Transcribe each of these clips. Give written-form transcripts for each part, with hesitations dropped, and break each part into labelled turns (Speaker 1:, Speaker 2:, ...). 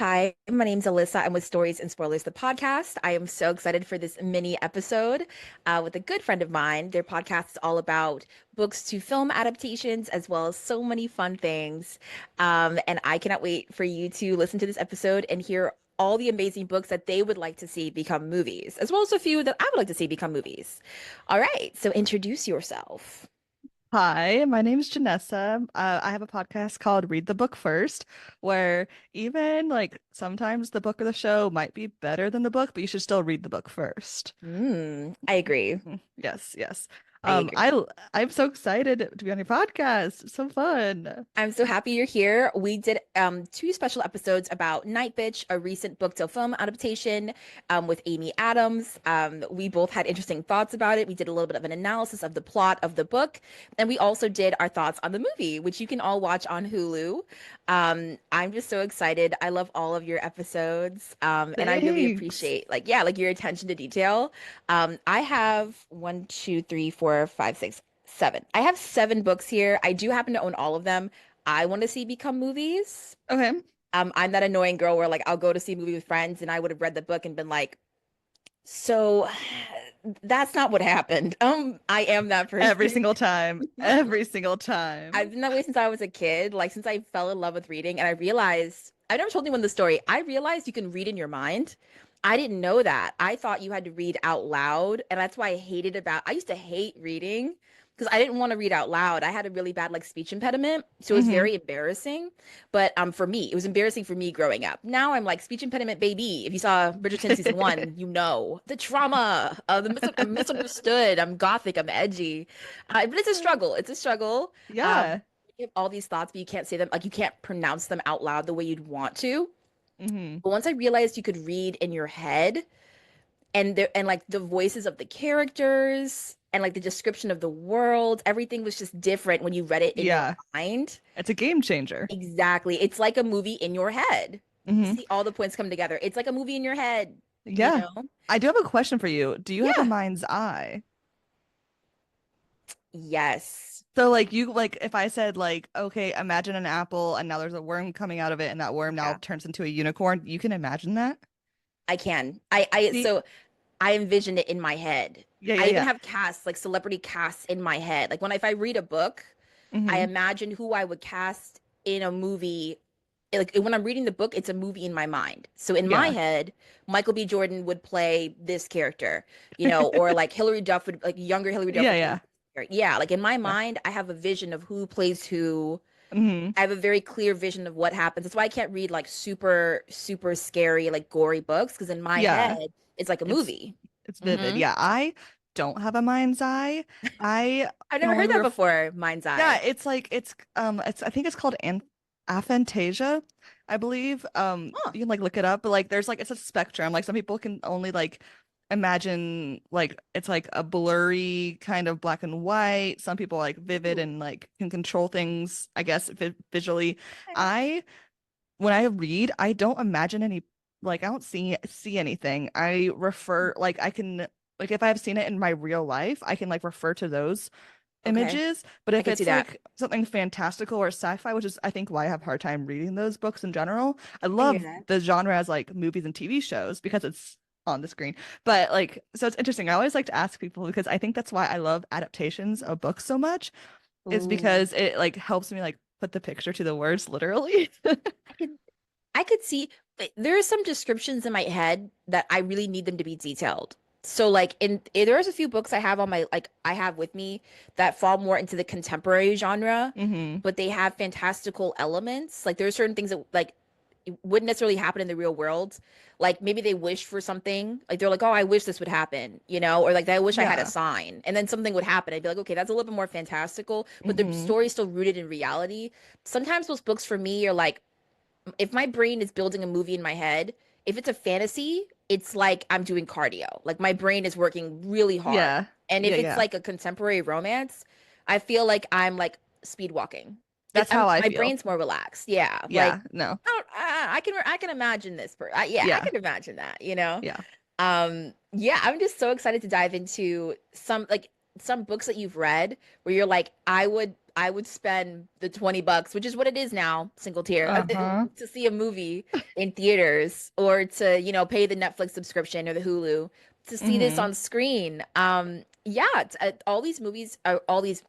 Speaker 1: Hi, my name's Alyssa. I'm with Stories and Spoilers, the podcast. I am so excited for this mini episode with a good friend of mine. Their podcast is all about books to film adaptations, as well as so many fun things. And I cannot wait for you to listen to this episode and hear all the amazing books that they would like to see become movies, as well as a few that I would like to see become movies. All right, so introduce yourself.
Speaker 2: Hi, my name is Janessa. I have a podcast called Read the Book First, where even sometimes the book or the show might be better than the book, but you should still read the book first.
Speaker 1: I agree.
Speaker 2: Yes, yes.
Speaker 1: I
Speaker 2: Um,
Speaker 1: agree.
Speaker 2: I I'm so excited to be on your podcast. It's so fun.
Speaker 1: I'm so happy you're here. We did two special episodes about Night Bitch, a recent book to film adaptation with Amy Adams. We both had interesting thoughts about it. We did a little bit of an analysis of the plot of the book, and we also did our thoughts on the movie, which you can all watch on Hulu. I'm just so excited. I love all of your episodes, and I really
Speaker 2: Thanks.
Speaker 1: appreciate like your attention to detail. I have one, two, three, four, five, six. Seven. I have seven books here. I do happen to own all of them. I want to see become movies.
Speaker 2: Okay.
Speaker 1: I'm that annoying girl where like I'll go to see a movie with friends and I would have read the book and been like, so that's not what happened. I am that
Speaker 2: Every
Speaker 1: person.
Speaker 2: single time. Every single time.
Speaker 1: I've been that way since I was a kid, like since I fell in love with reading and I realized I never told anyone the story. I realized you can read in your mind. I didn't know that. I thought you had to read out loud, and that's why I used to hate reading because I didn't want to read out loud. I had a really bad like speech impediment, so it was
Speaker 2: hmm
Speaker 1: very embarrassing. But for me, it was embarrassing for me growing up. Now I'm like speech impediment baby. If you saw Bridgerton season one, you know the trauma of I'm misunderstood. I'm gothic. I'm edgy. But it's a struggle. It's a struggle.
Speaker 2: Yeah.
Speaker 1: You have all these thoughts, but you can't say them. Like you can't pronounce them out loud the way you'd want to.
Speaker 2: hmm
Speaker 1: But once I realized you could read in your head and like the voices of the characters and like the description of the world, everything was just different when you read it in your
Speaker 2: Yeah.
Speaker 1: mind.
Speaker 2: It's a game changer.
Speaker 1: Exactly. It's like a movie in your head. You
Speaker 2: hmm
Speaker 1: see all the points come together. It's like a movie in your head, you
Speaker 2: Yeah.
Speaker 1: know?
Speaker 2: I do have a question for you. Do you have a
Speaker 1: Yeah.
Speaker 2: mind's eye?
Speaker 1: Yes.
Speaker 2: So like if I said okay, imagine an apple and now there's a worm coming out of it and that worm now
Speaker 1: Yeah.
Speaker 2: turns into a unicorn, you can imagine that?
Speaker 1: I can. I
Speaker 2: See?
Speaker 1: so I envision it in my head.
Speaker 2: Yeah, yeah,
Speaker 1: I even
Speaker 2: yeah.
Speaker 1: have casts, like celebrity casts in my head. Like when if I read a book, I
Speaker 2: hmm
Speaker 1: imagine who I would cast in a movie. Like when I'm reading the book, it's a movie in my mind. So in my
Speaker 2: Yeah.
Speaker 1: head, Michael B. Jordan would play this character, or like Hilary Duff would like younger Hilary Duff
Speaker 2: Yeah,
Speaker 1: would play
Speaker 2: yeah.
Speaker 1: this character. Yeah, like in my
Speaker 2: Yeah.
Speaker 1: mind, I have a vision of who plays who.
Speaker 2: hmm
Speaker 1: I have a very clear vision of what happens. That's why I can't read like super, super scary, like gory books, because in my
Speaker 2: Yeah.
Speaker 1: head, it's like a
Speaker 2: It's
Speaker 1: movie.
Speaker 2: it's vivid.
Speaker 1: Hmm
Speaker 2: Yeah, I don't have a mind's eye. I
Speaker 1: I've
Speaker 2: can
Speaker 1: never
Speaker 2: only
Speaker 1: heard that
Speaker 2: ref
Speaker 1: before, Mind's
Speaker 2: Yeah,
Speaker 1: Eye.
Speaker 2: it's I think it's called an aphantasia, I believe.
Speaker 1: Huh.
Speaker 2: You can look it up, but there's it's a spectrum. Like some people can only imagine it's like a blurry kind of black and white. Some people like vivid
Speaker 1: Ooh,
Speaker 2: and can control things, I guess, visually.
Speaker 1: okay.
Speaker 2: I When I read, I don't imagine any I don't see anything. I refer I can if I've seen it in my real life, I can refer to those
Speaker 1: Okay.
Speaker 2: images. But
Speaker 1: I
Speaker 2: if
Speaker 1: can see
Speaker 2: it's
Speaker 1: that.
Speaker 2: something fantastical or sci-fi, which is I think why I have a hard time reading those books in general. I
Speaker 1: I hear
Speaker 2: love
Speaker 1: that.
Speaker 2: the genre as movies and TV shows because it's on the screen. But so it's interesting. I always like to ask people because I think that's why I love adaptations of books so much, is
Speaker 1: Ooh.
Speaker 2: because it helps me put the picture to the words literally.
Speaker 1: I could I could see there are some descriptions in my head that I really need them to be detailed. So like there's a few books I have on my like I have with me that fall more into the contemporary genre,
Speaker 2: hmm
Speaker 1: but they have fantastical elements. Like there are certain things that like it wouldn't necessarily happen in the real world. Like maybe they wish for something. Like they're like, "Oh, I wish this would happen," or like I wish I had a
Speaker 2: Yeah.
Speaker 1: sign. And then something would happen. I'd be like, "Okay, that's a little bit more fantastical, but the
Speaker 2: hmm
Speaker 1: story's still rooted in reality." Sometimes those books for me are like if my brain is building a movie in my head, if it's a fantasy, it's like I'm doing cardio. Like my brain is working really hard.
Speaker 2: Yeah.
Speaker 1: And
Speaker 2: Yeah,
Speaker 1: if it's
Speaker 2: yeah.
Speaker 1: like a contemporary romance, I feel like I'm like speed walking.
Speaker 2: That's how I
Speaker 1: My
Speaker 2: feel.
Speaker 1: brain's more relaxed. Yeah, like
Speaker 2: Yeah. No.
Speaker 1: I can imagine this. Yeah, I
Speaker 2: Yeah.
Speaker 1: can imagine that.
Speaker 2: Yeah.
Speaker 1: Yeah, I'm just so excited to dive into some like some books that you've read where you're like, I would spend the $20, which is what it is now, single tier,
Speaker 2: Uh-huh.
Speaker 1: to see a movie in theaters or to, pay the Netflix subscription or the Hulu to see this
Speaker 2: Mm-hmm.
Speaker 1: on screen. Yeah, all these movies are all these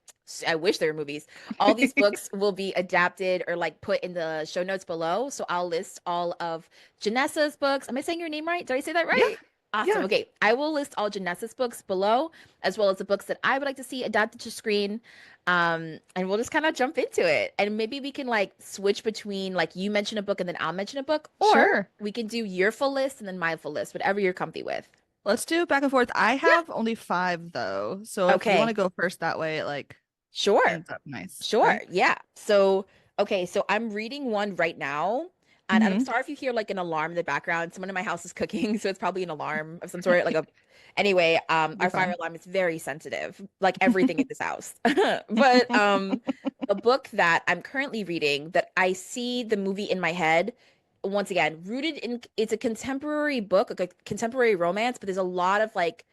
Speaker 1: I wish they were movies. All these books will be adapted or like put in the show notes below. So I'll list all of Janessa's books. Am I saying your name right? Did I say that
Speaker 2: Yeah.
Speaker 1: right? Awesome.
Speaker 2: Yeah.
Speaker 1: Okay. I will list all Janessa's books below, as well as the books that I would like to see adapted to screen. And we'll just kind of jump into it. And maybe we can like switch between like you mention a book and then I'll mention a book, or
Speaker 2: Sure.
Speaker 1: we can do your full list and then my full list, whatever you're comfy with.
Speaker 2: Let's do back and forth. I
Speaker 1: Yeah.
Speaker 2: have only five though. So if you want to
Speaker 1: Okay.
Speaker 2: go first that way, it like
Speaker 1: Sure.
Speaker 2: ends up nice.
Speaker 1: Sure.
Speaker 2: Okay.
Speaker 1: Yeah. So, okay. So I'm reading one right now. And I'm
Speaker 2: Mm-hmm.
Speaker 1: sorry if you hear like an alarm in the background. Someone in my house is cooking, so it's probably an alarm of some sort, like a anyway,
Speaker 2: Be
Speaker 1: our fire
Speaker 2: fine.
Speaker 1: alarm is very sensitive, like everything in this house. But a book that I'm currently reading that I see the movie in my head, once again, rooted in it's a contemporary book, like a contemporary romance, but there's a lot of like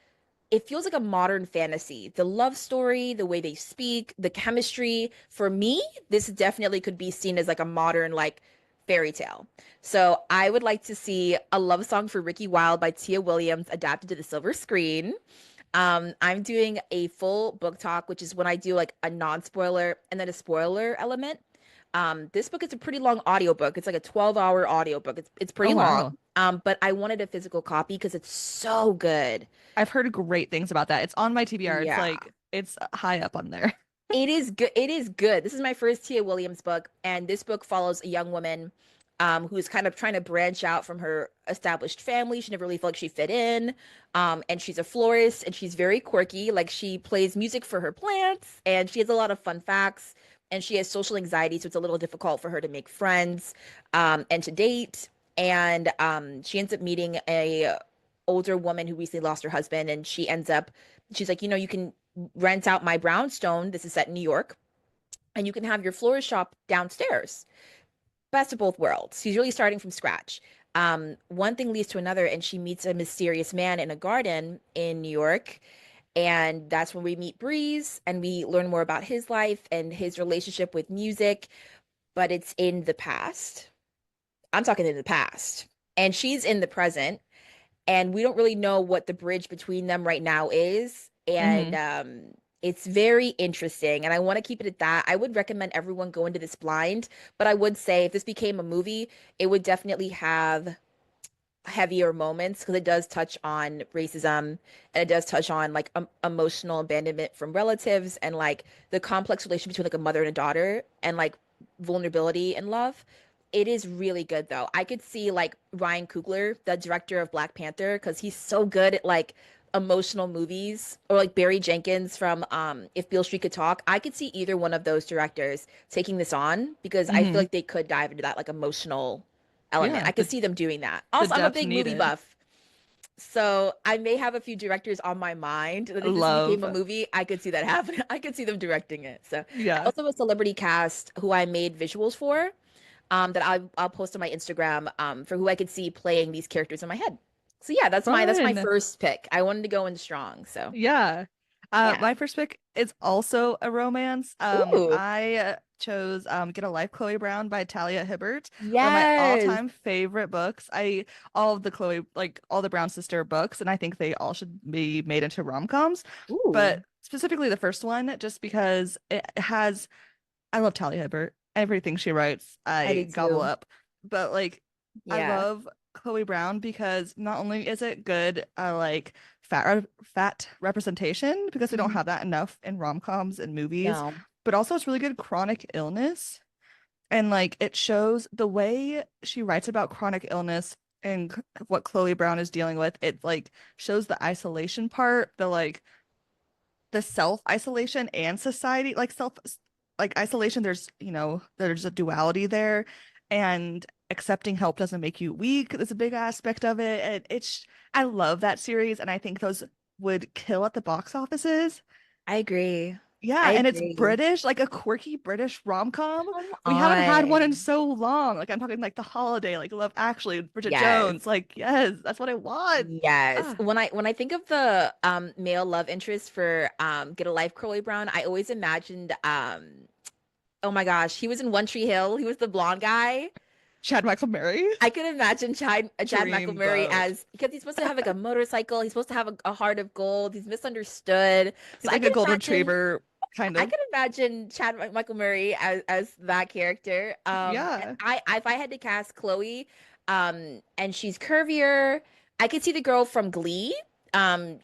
Speaker 1: it feels like a modern fantasy. The love story, the way they speak, the chemistry. For me, this definitely could be seen as like a modern like fairy tale. So I would like to see A Love Song for Ricky Wilde by Tia Williams adapted to the silver screen. I'm doing a full book talk, which is when I do like a non-spoiler and then a spoiler element. This book is a pretty long audiobook. It's like a 12-hour audiobook. It's
Speaker 2: Oh
Speaker 1: pretty long.
Speaker 2: wow.
Speaker 1: But I wanted a physical copy because it's so good.
Speaker 2: I've heard great things about that. It's on my TBR. It's
Speaker 1: Yeah.
Speaker 2: like it's high up on there.
Speaker 1: It is good. It is good. This is my first Tia Williams book, and this book follows a young woman who's kind of trying to branch out from her established family. She never really felt like she fit in. And she's a florist and she's very quirky. Like she plays music for her plants and she has a lot of fun facts. And she has social anxiety, so it's a little difficult for her to make friends and to date. And she ends up meeting a older woman who recently lost her husband, and she's like, you can rent out my brownstone. This is set in New York, and you can have your florist shop downstairs. Best of both worlds. She's really starting from scratch. One thing leads to another, and she meets a mysterious man in a garden in New York. And that's when we meet Breeze and we learn more about his life and his relationship with music. But it's in the past. I'm talking in the past. And she's in the present. And we don't really know what the bridge between them right now is. And
Speaker 2: Hmm.
Speaker 1: it's very interesting. And I want to keep it at that. I would recommend everyone go into this blind, but I would say if this became a movie, it would definitely have heavier moments because it does touch on racism and it does touch on like emotional abandonment from relatives and like the complex relationship between like a mother and a daughter and like vulnerability and love. It is really good though. I could see like Ryan Coogler, the director of Black Panther, because he's so good at like emotional movies, or like Barry Jenkins from If Beale Street Could Talk. I could see either one of those directors taking this on because I feel
Speaker 2: Hmm.
Speaker 1: like they could dive into that like emotional element.
Speaker 2: Yeah.
Speaker 1: I could see them doing that.
Speaker 2: The
Speaker 1: Also, I'm a
Speaker 2: depth
Speaker 1: big movie
Speaker 2: needed.
Speaker 1: buff. So I may have a few directors on my mind that if this became
Speaker 2: Love.
Speaker 1: a movie, I could see that happen. I could see them directing it. So I
Speaker 2: Yeah.
Speaker 1: also have a celebrity cast who I made visuals for, that I'll post on my Instagram, for who I could see playing these characters in my head. So yeah, that's my
Speaker 2: Fun.
Speaker 1: first pick. I wanted to go in strong. So
Speaker 2: Yeah.
Speaker 1: yeah.
Speaker 2: My first pick is also a romance.
Speaker 1: Ooh,
Speaker 2: I chose Get a Life, Chloe Brown by Talia Hibbert, one of my
Speaker 1: yes.
Speaker 2: all-time favorite books. All of the Chloe, like all the Brown sister books, and I think they all should be made into rom-coms.
Speaker 1: Ooh,
Speaker 2: But specifically the first one, just because I love Talia Hibbert. Everything she writes,
Speaker 1: I
Speaker 2: I
Speaker 1: did
Speaker 2: gobble
Speaker 1: too.
Speaker 2: up. But like, I
Speaker 1: Yeah.
Speaker 2: love Chloe Brown because not only is it good, like fat representation because we don't
Speaker 1: Mhm.
Speaker 2: have that enough in rom-coms and movies,
Speaker 1: No.
Speaker 2: but also it's really good chronic illness and like it shows the way she writes about chronic illness and what Chloe Brown is dealing with. It like shows the isolation part, the self-isolation and society like isolation there's a duality there and accepting help doesn't make you weak. There's a big aspect of it and I love that series and I think those would kill at the box offices.
Speaker 1: I agree.
Speaker 2: Yeah,
Speaker 1: I
Speaker 2: and it's
Speaker 1: agree.
Speaker 2: British, like a quirky British rom-com.
Speaker 1: Come
Speaker 2: We haven't had one in
Speaker 1: on.
Speaker 2: so long. Like I'm talking like The Holiday, like Love Actually, Bridget
Speaker 1: Yes.
Speaker 2: Jones. Like, yes, that's what I want.
Speaker 1: Yes.
Speaker 2: Ah,
Speaker 1: When I think of the male love interest for Get a Life, Curly Brown, I always imagined oh my gosh, he was in One Tree Hill. He was the blonde guy.
Speaker 2: Chad Michael Murray.
Speaker 1: I could imagine Chad McElmurray
Speaker 2: Dreamboat.
Speaker 1: as because he's supposed to have like a motorcycle. He's supposed to have a heart of gold. He's misunderstood. So
Speaker 2: He's like a golden retriever, kind
Speaker 1: I
Speaker 2: of.
Speaker 1: could imagine Michael Murray as that character. And
Speaker 2: Yeah.
Speaker 1: I if I had to cast Chloe, and she's curvier, I could see the girl from Glee. I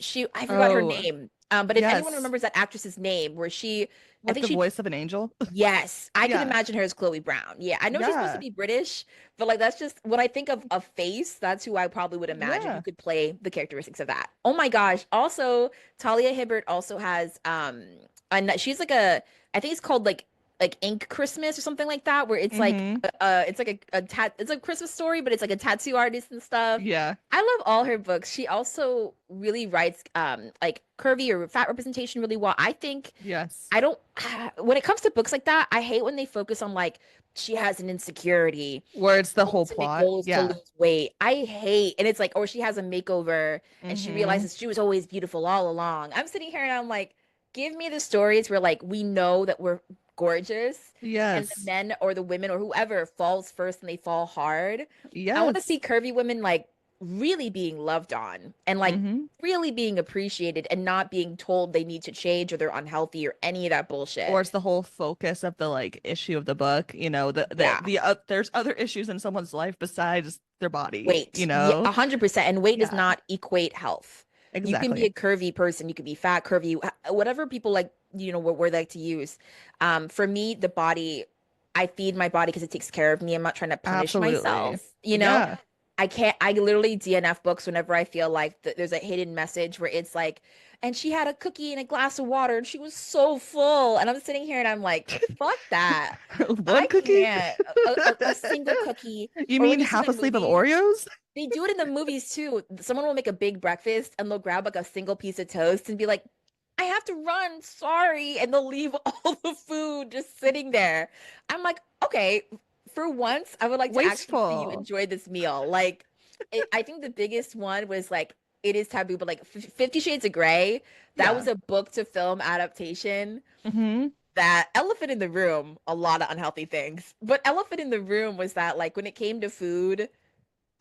Speaker 1: forgot her
Speaker 2: Oh,
Speaker 1: name. But if anyone
Speaker 2: yes.
Speaker 1: remembers that actress's name, where I
Speaker 2: Like
Speaker 1: think
Speaker 2: the
Speaker 1: she
Speaker 2: voice of an angel.
Speaker 1: Yes, I can
Speaker 2: Yeah.
Speaker 1: imagine her as Chloe Brown. Yeah, I know she's supposed to
Speaker 2: Yeah.
Speaker 1: be British, but like that's just when I think of a face, that's who I probably would imagine who
Speaker 2: Yeah.
Speaker 1: could play the characteristics of that. Oh my gosh. Also, Talia Hibbert also has she's like a I think it's called like Ink Christmas or something like that, where
Speaker 2: Hmm.
Speaker 1: it's like it's a Christmas story, but it's like a tattoo artist and stuff.
Speaker 2: Yeah.
Speaker 1: I love all her books. She also really writes like curvy or fat representation really well. I think
Speaker 2: Yes.
Speaker 1: I don't, when it comes to books like that, I hate when they focus on like she has an insecurity.
Speaker 2: Where it's the
Speaker 1: Her
Speaker 2: whole
Speaker 1: ultimate
Speaker 2: plot.
Speaker 1: goal is to
Speaker 2: Yeah.
Speaker 1: lose weight. I hate, and it's like, or she has a makeover and she
Speaker 2: Hmm.
Speaker 1: realizes she was always beautiful all along. I'm sitting here and I'm like, give me the stories where like we know that we're gorgeous and the
Speaker 2: Yes.
Speaker 1: men or the women or whoever falls first and they fall hard. I want to see
Speaker 2: Yes.
Speaker 1: curvy women like really being loved on and like
Speaker 2: Hmm.
Speaker 1: really being appreciated and not being told they need to change or they're unhealthy or any of that
Speaker 2: Or
Speaker 1: bullshit.
Speaker 2: it's the whole focus of the like issue of the book,
Speaker 1: Yeah.
Speaker 2: there's other issues in someone's life besides their body,
Speaker 1: Weight. Yeah, 100%. And weight does
Speaker 2: Yeah,
Speaker 1: not equate health. You can be
Speaker 2: exactly.
Speaker 1: a curvy person, you can be fat, curvy, whatever people like, what word they like to use. For me, the body, I feed my body because it takes care of me. I'm not trying to punish
Speaker 2: Absolutely.
Speaker 1: myself.
Speaker 2: Yeah.
Speaker 1: I can't, I literally DNF books whenever I feel like there's a hidden message where it's like, and she had a cookie and a glass of water and she was so full. And I'm sitting here and I'm like, fuck that.
Speaker 2: One
Speaker 1: I
Speaker 2: cookie?
Speaker 1: can't. A single cookie.
Speaker 2: You
Speaker 1: Or when
Speaker 2: mean
Speaker 1: you see
Speaker 2: half
Speaker 1: the
Speaker 2: a sleeve of
Speaker 1: movies,
Speaker 2: Oreos?
Speaker 1: they do it in the movies too. Someone will make a big breakfast and they'll grab like a single piece of toast and be like, I have to run, sorry. And they'll leave all the food just sitting there. I'm like, okay, for once, I would like to actually see you
Speaker 2: Wasteful.
Speaker 1: enjoy this meal. Like, I think the biggest one was like, it is taboo, but like 50 Shades of Grey, that
Speaker 2: Yeah.
Speaker 1: was a book to film adaptation.
Speaker 2: Hmm.
Speaker 1: That Elephant in the Room, a lot of unhealthy things. But Elephant in the Room was that like when it came to food,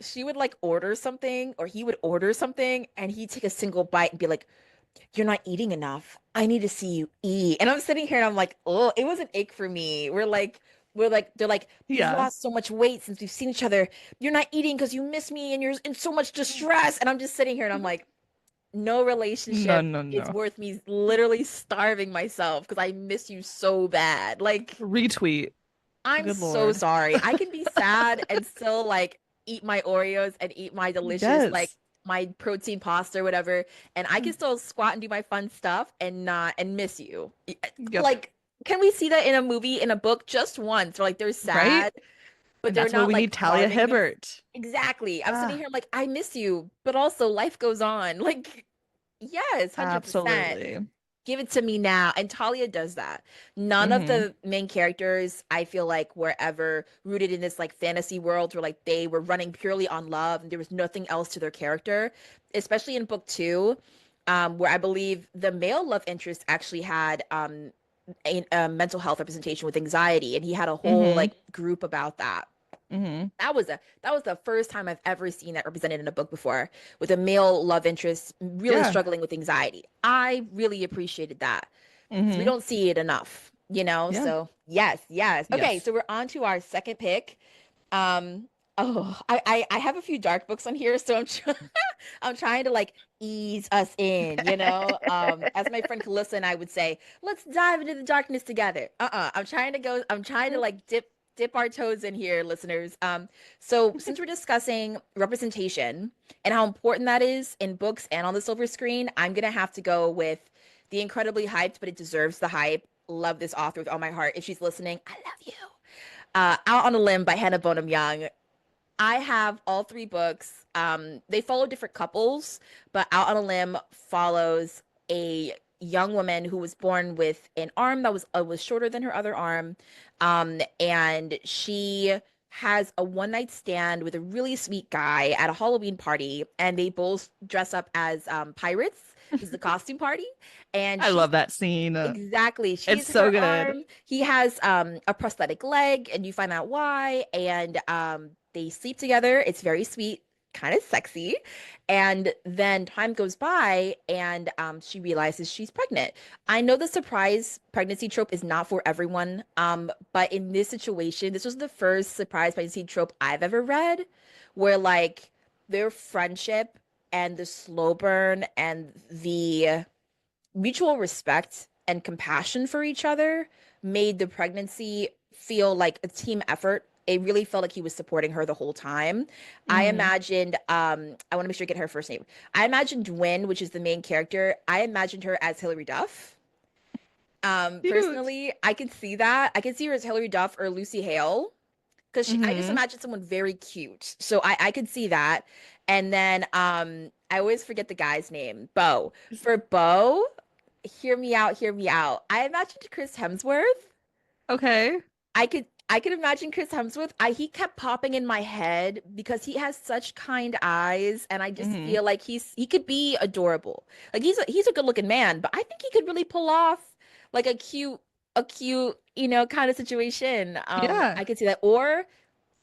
Speaker 1: she would like order something or he would order something and he'd take a single bite and be like, you're not eating enough. I need to see you eat. And I'm sitting here and I'm like, oh, it was an ache for me. They're like, you've
Speaker 2: Yeah.
Speaker 1: lost so much weight since we've seen each other. You're not eating because you miss me and you're in so much distress. And I'm just sitting here and I'm like, no
Speaker 2: No,
Speaker 1: relationship
Speaker 2: no,
Speaker 1: is
Speaker 2: no.
Speaker 1: worth me literally starving myself because I miss you so bad. Like,
Speaker 2: Retweet.
Speaker 1: I'm
Speaker 2: Good
Speaker 1: so
Speaker 2: Lord.
Speaker 1: sorry. I can be sad and still like eat my Oreos and eat my delicious like
Speaker 2: Yes.
Speaker 1: my protein pasta or whatever, and I can still squat and do my fun stuff and not and miss you.
Speaker 2: Yep.
Speaker 1: Like, can we see that in a movie, in a book, just once? Or like they're
Speaker 2: Right?
Speaker 1: sad, but
Speaker 2: And
Speaker 1: they're
Speaker 2: that's why
Speaker 1: not
Speaker 2: we
Speaker 1: like
Speaker 2: need Talia
Speaker 1: carving this.
Speaker 2: Hibbert.
Speaker 1: Exactly. I'm sitting
Speaker 2: Ah,
Speaker 1: here, I'm like, I miss you, but also life goes on. Like, yes, 100%.
Speaker 2: absolutely.
Speaker 1: Give it to me now. And Talia does that. None of
Speaker 2: Hmm.
Speaker 1: the main characters, I feel like, were ever rooted in this like fantasy world where like they were running purely on love and there was nothing else to their character, especially in book two, where I believe the male love interest actually had a mental health representation with anxiety, and he had a whole
Speaker 2: Hmm.
Speaker 1: like group about that.
Speaker 2: Hmm.
Speaker 1: That was the first time I've ever seen that represented in a book before, with a male love interest really
Speaker 2: Yeah.
Speaker 1: struggling with anxiety. I really appreciated that. So we
Speaker 2: Hmm.
Speaker 1: don't see it enough.
Speaker 2: Yeah.
Speaker 1: So yes, yes. Okay,
Speaker 2: Yes.
Speaker 1: so we're on to our second pick. Um, oh, I have a few dark books on here, so I'm trying to like ease us in. As my friend Calissa and I would say, let's dive into the darkness together. I'm trying to like dip our toes in here, listeners. So since we're discussing representation and how important that is in books and on the silver screen, I'm gonna have to go with the incredibly hyped, but it deserves the hype. Love this author with all my heart. If she's listening, I love you. Out on a Limb by Hannah Bonham Young. I have all three books. They follow different couples, but Out on a Limb follows a young woman who was born with an arm that was shorter than her other arm, and she has a one night stand with a really sweet guy at a Halloween party, and they both dress up as pirates. This is the costume party, and
Speaker 2: I
Speaker 1: she's
Speaker 2: love that scene.
Speaker 1: exactly.
Speaker 2: It's
Speaker 1: She's
Speaker 2: so
Speaker 1: her
Speaker 2: good.
Speaker 1: arm. He has a prosthetic leg, and you find out why. And they sleep together. It's very sweet, kind of sexy. And then time goes by, and she realizes she's pregnant. I know the surprise pregnancy trope is not for everyone, but in this situation, this was the first surprise pregnancy trope I've ever read, where like their friendship and the slow burn and the mutual respect and compassion for each other made the pregnancy feel like a team effort. It really felt like he was supporting her the whole time. I
Speaker 2: Hmm.
Speaker 1: imagined, I want to make sure I get her first name. I imagined Gwen, which is the main character. I imagined her as Hilary Duff.
Speaker 2: Cute.
Speaker 1: Personally, I could see that. I could see her as Hilary Duff or Lucy Hale because I just
Speaker 2: Hmm.
Speaker 1: imagine someone very cute. So I could see that. And then I always forget the guy's name. Bo. For Bo, hear me out, hear me out. I imagined Chris Hemsworth.
Speaker 2: Okay.
Speaker 1: I could imagine Chris Hemsworth. He kept popping in my head because he has such kind eyes, and I just
Speaker 2: Hmm.
Speaker 1: feel like he could be adorable. Like he's a good looking man, but I think he could really pull off like a cute, kind of situation.
Speaker 2: Yeah.
Speaker 1: I could see that. Or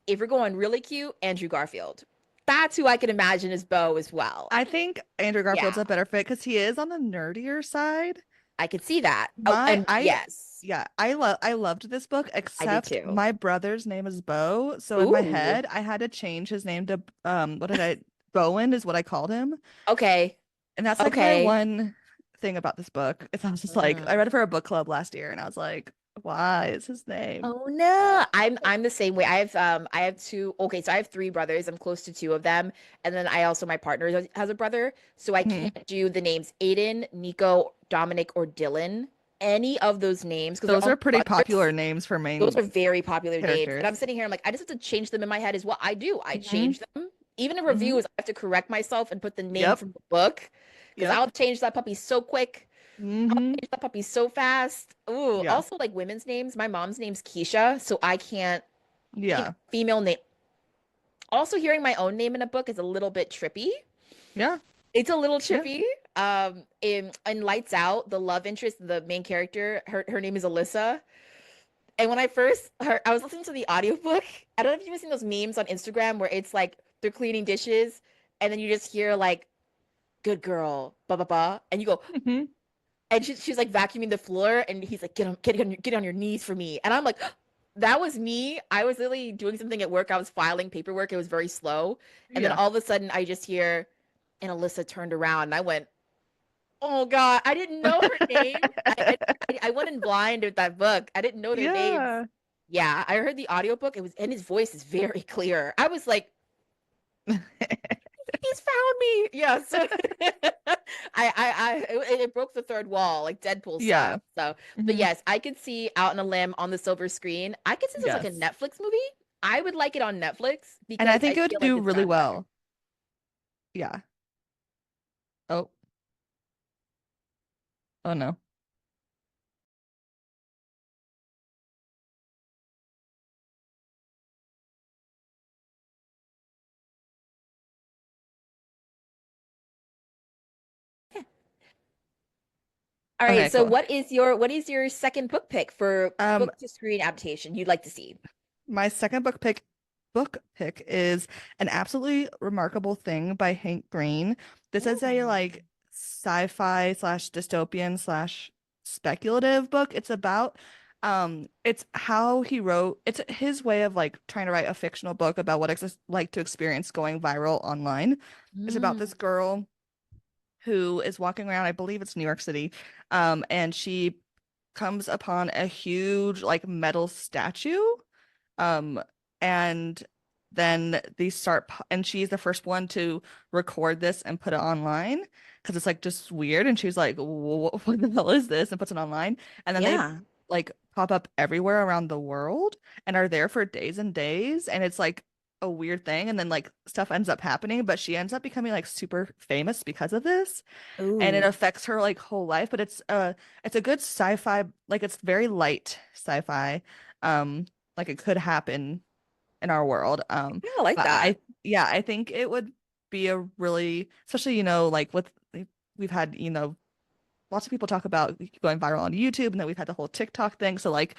Speaker 1: if you're going really cute, Andrew Garfield. That's who I can imagine as Bo as well.
Speaker 2: I think Andrew
Speaker 1: Yeah,
Speaker 2: Garfield's a better fit because he is on the nerdier side.
Speaker 1: I could see that. Oh,
Speaker 2: My
Speaker 1: and
Speaker 2: I
Speaker 1: yes,
Speaker 2: Yeah, I loved this book,
Speaker 1: I did
Speaker 2: except
Speaker 1: too.
Speaker 2: my brother's name is Bo. So in my
Speaker 1: Ooh,
Speaker 2: head, I had to change his name to what did I Bowen is what I called him.
Speaker 1: okay,
Speaker 2: And that's like my
Speaker 1: okay.
Speaker 2: one thing about this book. It's I was just like I
Speaker 1: Mm.
Speaker 2: read it for a book club last year and I was like, why is his name?
Speaker 1: Oh no, I'm the same way. I have two. Okay, so I have three brothers. I'm close to two of them, and then I also my partner has a brother, so I
Speaker 2: Mhm.
Speaker 1: can't do the names Aiden, Nico, Dominic, or Dylan. Any of those names because they're
Speaker 2: Those
Speaker 1: all
Speaker 2: are pretty popular
Speaker 1: brothers.
Speaker 2: names for
Speaker 1: Those
Speaker 2: main
Speaker 1: are very popular names. And I'm
Speaker 2: characters.
Speaker 1: sitting here, I'm like, I just have to change them in my head is what I do. I
Speaker 2: Hmm.
Speaker 1: change them. Even in
Speaker 2: Hmm.
Speaker 1: reviews, I have to correct myself and put the name
Speaker 2: Yep.
Speaker 1: from the book because
Speaker 2: Yep.
Speaker 1: I'll change that puppy so quick. I'll
Speaker 2: Hmm.
Speaker 1: change that puppy so fast. Ooh,
Speaker 2: Yeah.
Speaker 1: also like women's names. My mom's name's Keisha, so I can't,
Speaker 2: Yeah.
Speaker 1: female name. Also, hearing my own name in a book is a little bit trippy.
Speaker 2: Yeah.
Speaker 1: It's a little
Speaker 2: Yeah.
Speaker 1: trippy. In Lights Out, the love interest, the main character, her name is Alyssa. And when I first heard, I was listening to the audiobook. I don't know if you've seen those memes on Instagram where it's like they're cleaning dishes and then you just hear like, good girl, blah, blah, blah. And you go,
Speaker 2: Hmm.
Speaker 1: and she's like vacuuming the floor and he's like, get on your knees for me. And I'm like, that was me. I was literally doing something at work. I was filing paperwork. It was very slow. And then
Speaker 2: Yeah.
Speaker 1: all of a sudden I just hear, and Alyssa turned around and I went, oh God, I didn't know her name. I went in blind with that book. I didn't know their names.
Speaker 2: Yeah.
Speaker 1: Yeah, I heard the audiobook. It was and his voice is very clear. I was like, he's found me. Yeah, so it broke the third wall, like Deadpool
Speaker 2: Yeah.
Speaker 1: style. So, but
Speaker 2: Hmm.
Speaker 1: yes, I could see Out on a Limb on the silver screen. I could see this as like a
Speaker 2: Yes.
Speaker 1: Netflix movie. I would like it on Netflix
Speaker 2: And I
Speaker 1: because
Speaker 2: think
Speaker 1: I
Speaker 2: it would
Speaker 1: feel like
Speaker 2: do
Speaker 1: it's
Speaker 2: really
Speaker 1: done better.
Speaker 2: well. Yeah. Oh, oh no.
Speaker 1: All right,
Speaker 2: Okay,
Speaker 1: so
Speaker 2: cool.
Speaker 1: what is your second book pick for
Speaker 2: Um,
Speaker 1: book to screen adaptation you'd like to see?
Speaker 2: my second book pick is An Absolutely Remarkable Thing by Hank Green. This is a
Speaker 1: Ooh.
Speaker 2: like sci-fi slash dystopian slash speculative book. It's how he wrote, it's his way of like trying to write a fictional book about what it's like to experience going viral online. It's about
Speaker 1: Mm.
Speaker 2: this girl who is walking around, I believe it's New York City, and she comes upon a huge like metal statue, um, and then and she's the first one to record this and put it online because it's like just weird, and she's like, What the hell is this?" and puts it online, and then they
Speaker 1: Yeah.
Speaker 2: like pop up everywhere around the world and are there for days and days, and it's like a weird thing, and then like stuff ends up happening, but she ends up becoming like super famous because of this, and it
Speaker 1: Ooh.
Speaker 2: affects her like whole life. But it's a good sci-fi, like it's very light sci-fi, um like it could happen in our world.
Speaker 1: Yeah, I like
Speaker 2: But
Speaker 1: that.
Speaker 2: yeah, I think it would be a really, especially, like with we've had, lots of people talk about going viral on YouTube, and then we've had the whole TikTok thing. So like,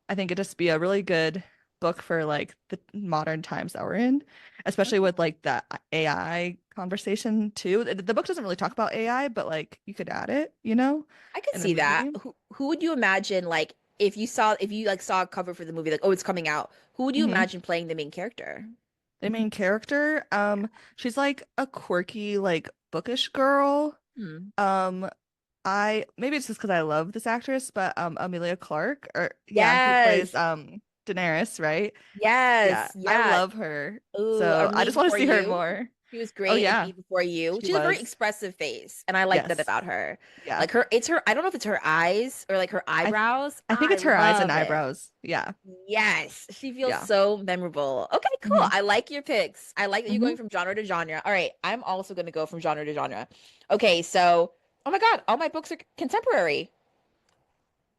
Speaker 2: I think it'd just be a really good book for like the modern times that we're in, especially with like the AI conversation too. The book doesn't really talk about AI, but like you could add it,
Speaker 1: I could
Speaker 2: in the
Speaker 1: see that.
Speaker 2: movie.
Speaker 1: Who would you imagine like if you like saw a cover for the movie like oh it's coming out, who would you
Speaker 2: Hmm.
Speaker 1: imagine playing the main character?
Speaker 2: The main character, she's like a quirky, like bookish girl.
Speaker 1: Hmm.
Speaker 2: Um, I maybe it's just because I love this actress, but Amelia Clark, or yeah, who plays
Speaker 1: Yes.
Speaker 2: Daenerys, right? Yeah,
Speaker 1: Yes.
Speaker 2: I
Speaker 1: Yeah.
Speaker 2: love her.
Speaker 1: Ooh, or
Speaker 2: So I
Speaker 1: Me
Speaker 2: just want to
Speaker 1: Before
Speaker 2: see her
Speaker 1: You.
Speaker 2: more.
Speaker 1: She was
Speaker 2: Oh
Speaker 1: great in
Speaker 2: yeah,
Speaker 1: Me Before You.
Speaker 2: she
Speaker 1: She has a very
Speaker 2: was.
Speaker 1: expressive face, and I like that
Speaker 2: Yes.
Speaker 1: about her.
Speaker 2: Yeah.
Speaker 1: Like her, it's her. I don't know if it's her eyes or like her
Speaker 2: I
Speaker 1: eyebrows.
Speaker 2: I think
Speaker 1: I
Speaker 2: it's her eyes and
Speaker 1: love it.
Speaker 2: eyebrows. Yeah.
Speaker 1: Yes, she feels
Speaker 2: Yeah.
Speaker 1: so memorable. Okay, cool.
Speaker 2: Hmm.
Speaker 1: I like your picks. I like that you're
Speaker 2: Hmm.
Speaker 1: going from genre to genre. All right, I'm also going to go from genre to genre. Okay, so oh my God, all my books are contemporary.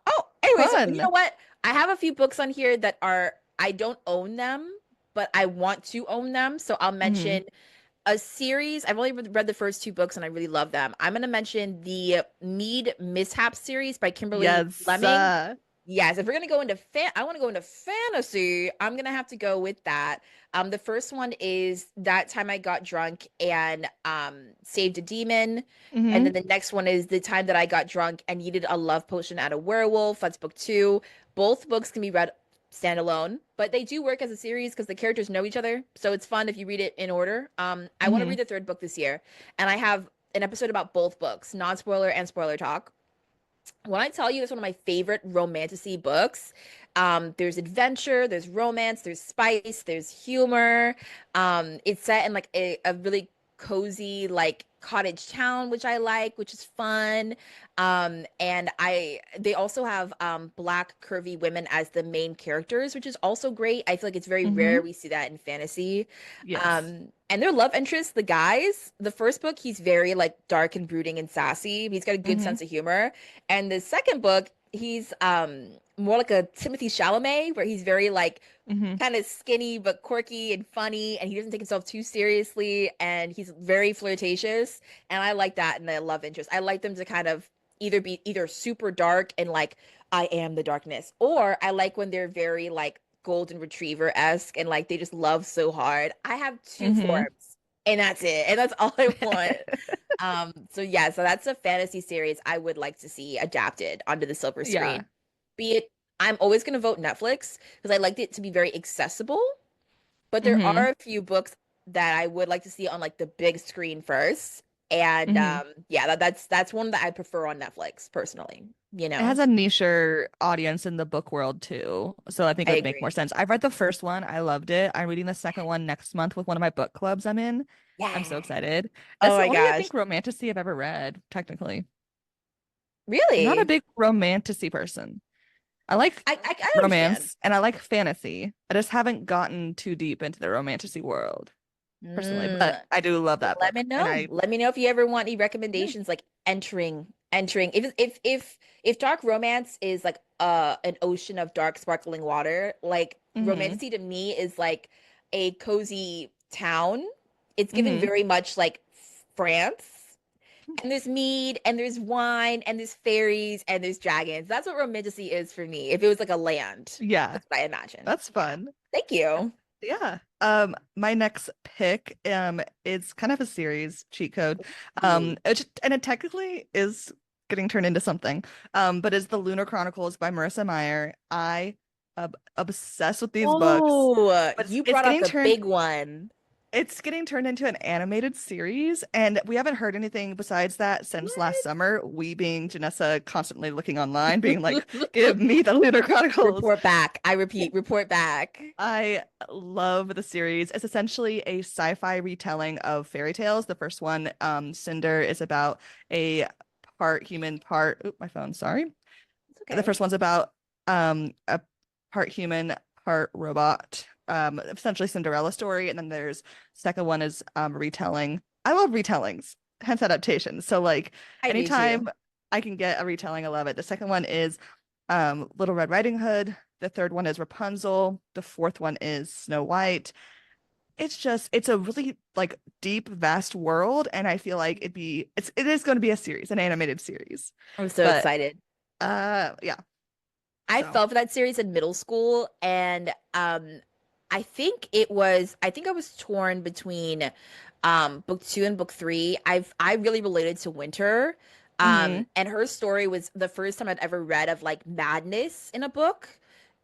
Speaker 1: Oh, anyway, so you know
Speaker 2: Fun.
Speaker 1: what? I have a few books on here that are I don't own them, but I want to own them. So I'll
Speaker 2: Hmm.
Speaker 1: mention a series. I've only read the first two books and I really love them. I'm going to mention the Mead Mishaps series by Kimberly
Speaker 2: Yes.
Speaker 1: Lemming. Yes, if we're gonna go into I want to go into fantasy. I'm gonna have to go with that. The first one is That Time I Got Drunk and Saved a Demon, and then
Speaker 2: Hmm.
Speaker 1: the next one is The Time That I Got Drunk and Needed a Love Potion at a Werewolf. That's book two. Both books can be read standalone, but they do work as a series because the characters know each other, so it's fun if you read it in order. I want to
Speaker 2: Hmm.
Speaker 1: read the third book this year, and I have an episode about both books, non-spoiler and spoiler talk. When I tell you it's one of my favorite romantasy books, there's adventure, there's romance, there's spice, there's humor. It's set in like a really cozy like cottage town, which I like, which is fun. And they also have black curvy women as the main characters, which is also great. I feel like it's very rare
Speaker 2: Hmm.
Speaker 1: we see that in fantasy.
Speaker 2: Yes.
Speaker 1: And their love interests, the guys, the first book, he's very like dark and brooding and sassy. He's got a good
Speaker 2: Hmm.
Speaker 1: sense of humor. And the second book, he's more like a Timothy Chalamet, where he's very like
Speaker 2: Hmm.
Speaker 1: kind of skinny but quirky and funny, and he doesn't take himself too seriously, and he's very flirtatious. And I like that in the love interest. I like them to kind of either super dark and like I am the darkness, or I like when they're very like golden retriever-esque and like they just love so hard. I have two
Speaker 2: Hmm.
Speaker 1: forms and that's it. And that's all I want. So yeah, so that's a fantasy series I would like to see adapted onto the silver
Speaker 2: Yeah.
Speaker 1: screen. Be it, I'm always going to vote Netflix because I liked it to be very accessible, but there
Speaker 2: Hmm.
Speaker 1: are a few books that I would like to see on like the big screen first. And
Speaker 2: Hmm.
Speaker 1: yeah, that's one that I prefer on Netflix personally, you
Speaker 2: It has
Speaker 1: know.
Speaker 2: a nicher audience in the book world too, so I think
Speaker 1: I
Speaker 2: it would make more
Speaker 1: agree.
Speaker 2: sense. I've read the first one, I loved it. I'm reading the second one next month with one of my book clubs I'm in. I'm so
Speaker 1: Yeah.
Speaker 2: excited.
Speaker 1: Oh
Speaker 2: That's the
Speaker 1: my
Speaker 2: only, I
Speaker 1: gosh.
Speaker 2: think, romantasy I've ever read, technically. I'm not a
Speaker 1: Really?
Speaker 2: big romantasy person. I like
Speaker 1: I understand.
Speaker 2: romance and I like fantasy. I just haven't gotten too deep into the romantasy world personally, but
Speaker 1: Mm.
Speaker 2: I do love that
Speaker 1: Let
Speaker 2: book.
Speaker 1: me
Speaker 2: And
Speaker 1: know.
Speaker 2: I,
Speaker 1: Let me know if you ever want any
Speaker 2: yeah.
Speaker 1: recommendations like entering. If dark romance is like an ocean of dark sparkling water, like
Speaker 2: Hmm.
Speaker 1: romantasy to me is like a cozy town. It's given
Speaker 2: Hmm.
Speaker 1: very much like France. And there's mead and there's wine and there's fairies and there's dragons. That's what romantasy is for me. If it was like a land,
Speaker 2: Yeah,
Speaker 1: that's what I imagine.
Speaker 2: that's
Speaker 1: Yeah.
Speaker 2: fun.
Speaker 1: Thank you.
Speaker 2: Yeah. My next pick is kind of a series cheat code.
Speaker 1: Ooh.
Speaker 2: And it technically is getting turned into something. But it's the Lunar Chronicles by Marissa Meyer. I am obsessed with these books,
Speaker 1: Oh,
Speaker 2: but
Speaker 1: you brought out the big one.
Speaker 2: it's getting turned into an animated series, and we haven't heard anything besides that since last summer. We being Janessa constantly looking online, being like, "Give me the Lunar Chronicles."
Speaker 1: Report back. I repeat, report back.
Speaker 2: I love the series. It's essentially a sci-fi retelling of fairy tales. The first one, Cinder, is about a part human, part my phone, sorry.
Speaker 1: It's
Speaker 2: The
Speaker 1: okay.
Speaker 2: first one's about a part human, part robot. essentially Cinderella story, and then there's second one is retelling. I love retellings, hence adaptations. So like
Speaker 1: I do too.
Speaker 2: anytime I can get a retelling, I love it. The second one is Little Red Riding Hood. The third one is Rapunzel. The fourth one is Snow White. It's a really like deep, vast world, and I feel like it is going to be a series, an animated series.
Speaker 1: I'm so
Speaker 2: But
Speaker 1: excited.
Speaker 2: yeah.
Speaker 1: I
Speaker 2: So
Speaker 1: fell for that series in middle school, and I think I was torn between book two and book three. I really related to Winter.
Speaker 2: hmm
Speaker 1: And her story was the first time I'd ever read of like madness in a book,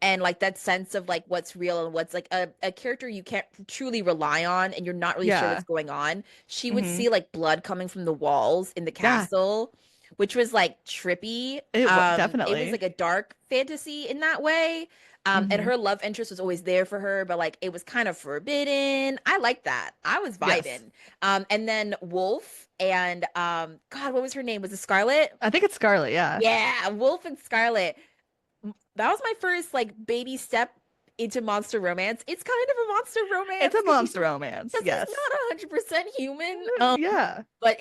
Speaker 1: and like that sense of like what's real and what's like a character you can't truly rely on and you're not really sure
Speaker 2: yeah.
Speaker 1: what's going on. She would
Speaker 2: hmm
Speaker 1: see like blood coming from the walls in the
Speaker 2: Yeah.
Speaker 1: castle, which was like trippy. It was
Speaker 2: Definitely.
Speaker 1: like a dark fantasy in that way. And
Speaker 2: hmm
Speaker 1: her love interest was always there for her, but like it was kind of forbidden. I like that. I was
Speaker 2: Yes.
Speaker 1: vibing. And then Wolf and God, what was her name? Was it Scarlet?
Speaker 2: I think it's Scarlet, yeah.
Speaker 1: Yeah, Wolf and Scarlet. That was my first like baby step into monster romance. It's kind of a monster
Speaker 2: It's
Speaker 1: romance
Speaker 2: a monster romance.
Speaker 1: because he's
Speaker 2: Yes.
Speaker 1: not 100% human.
Speaker 2: Yeah.
Speaker 1: But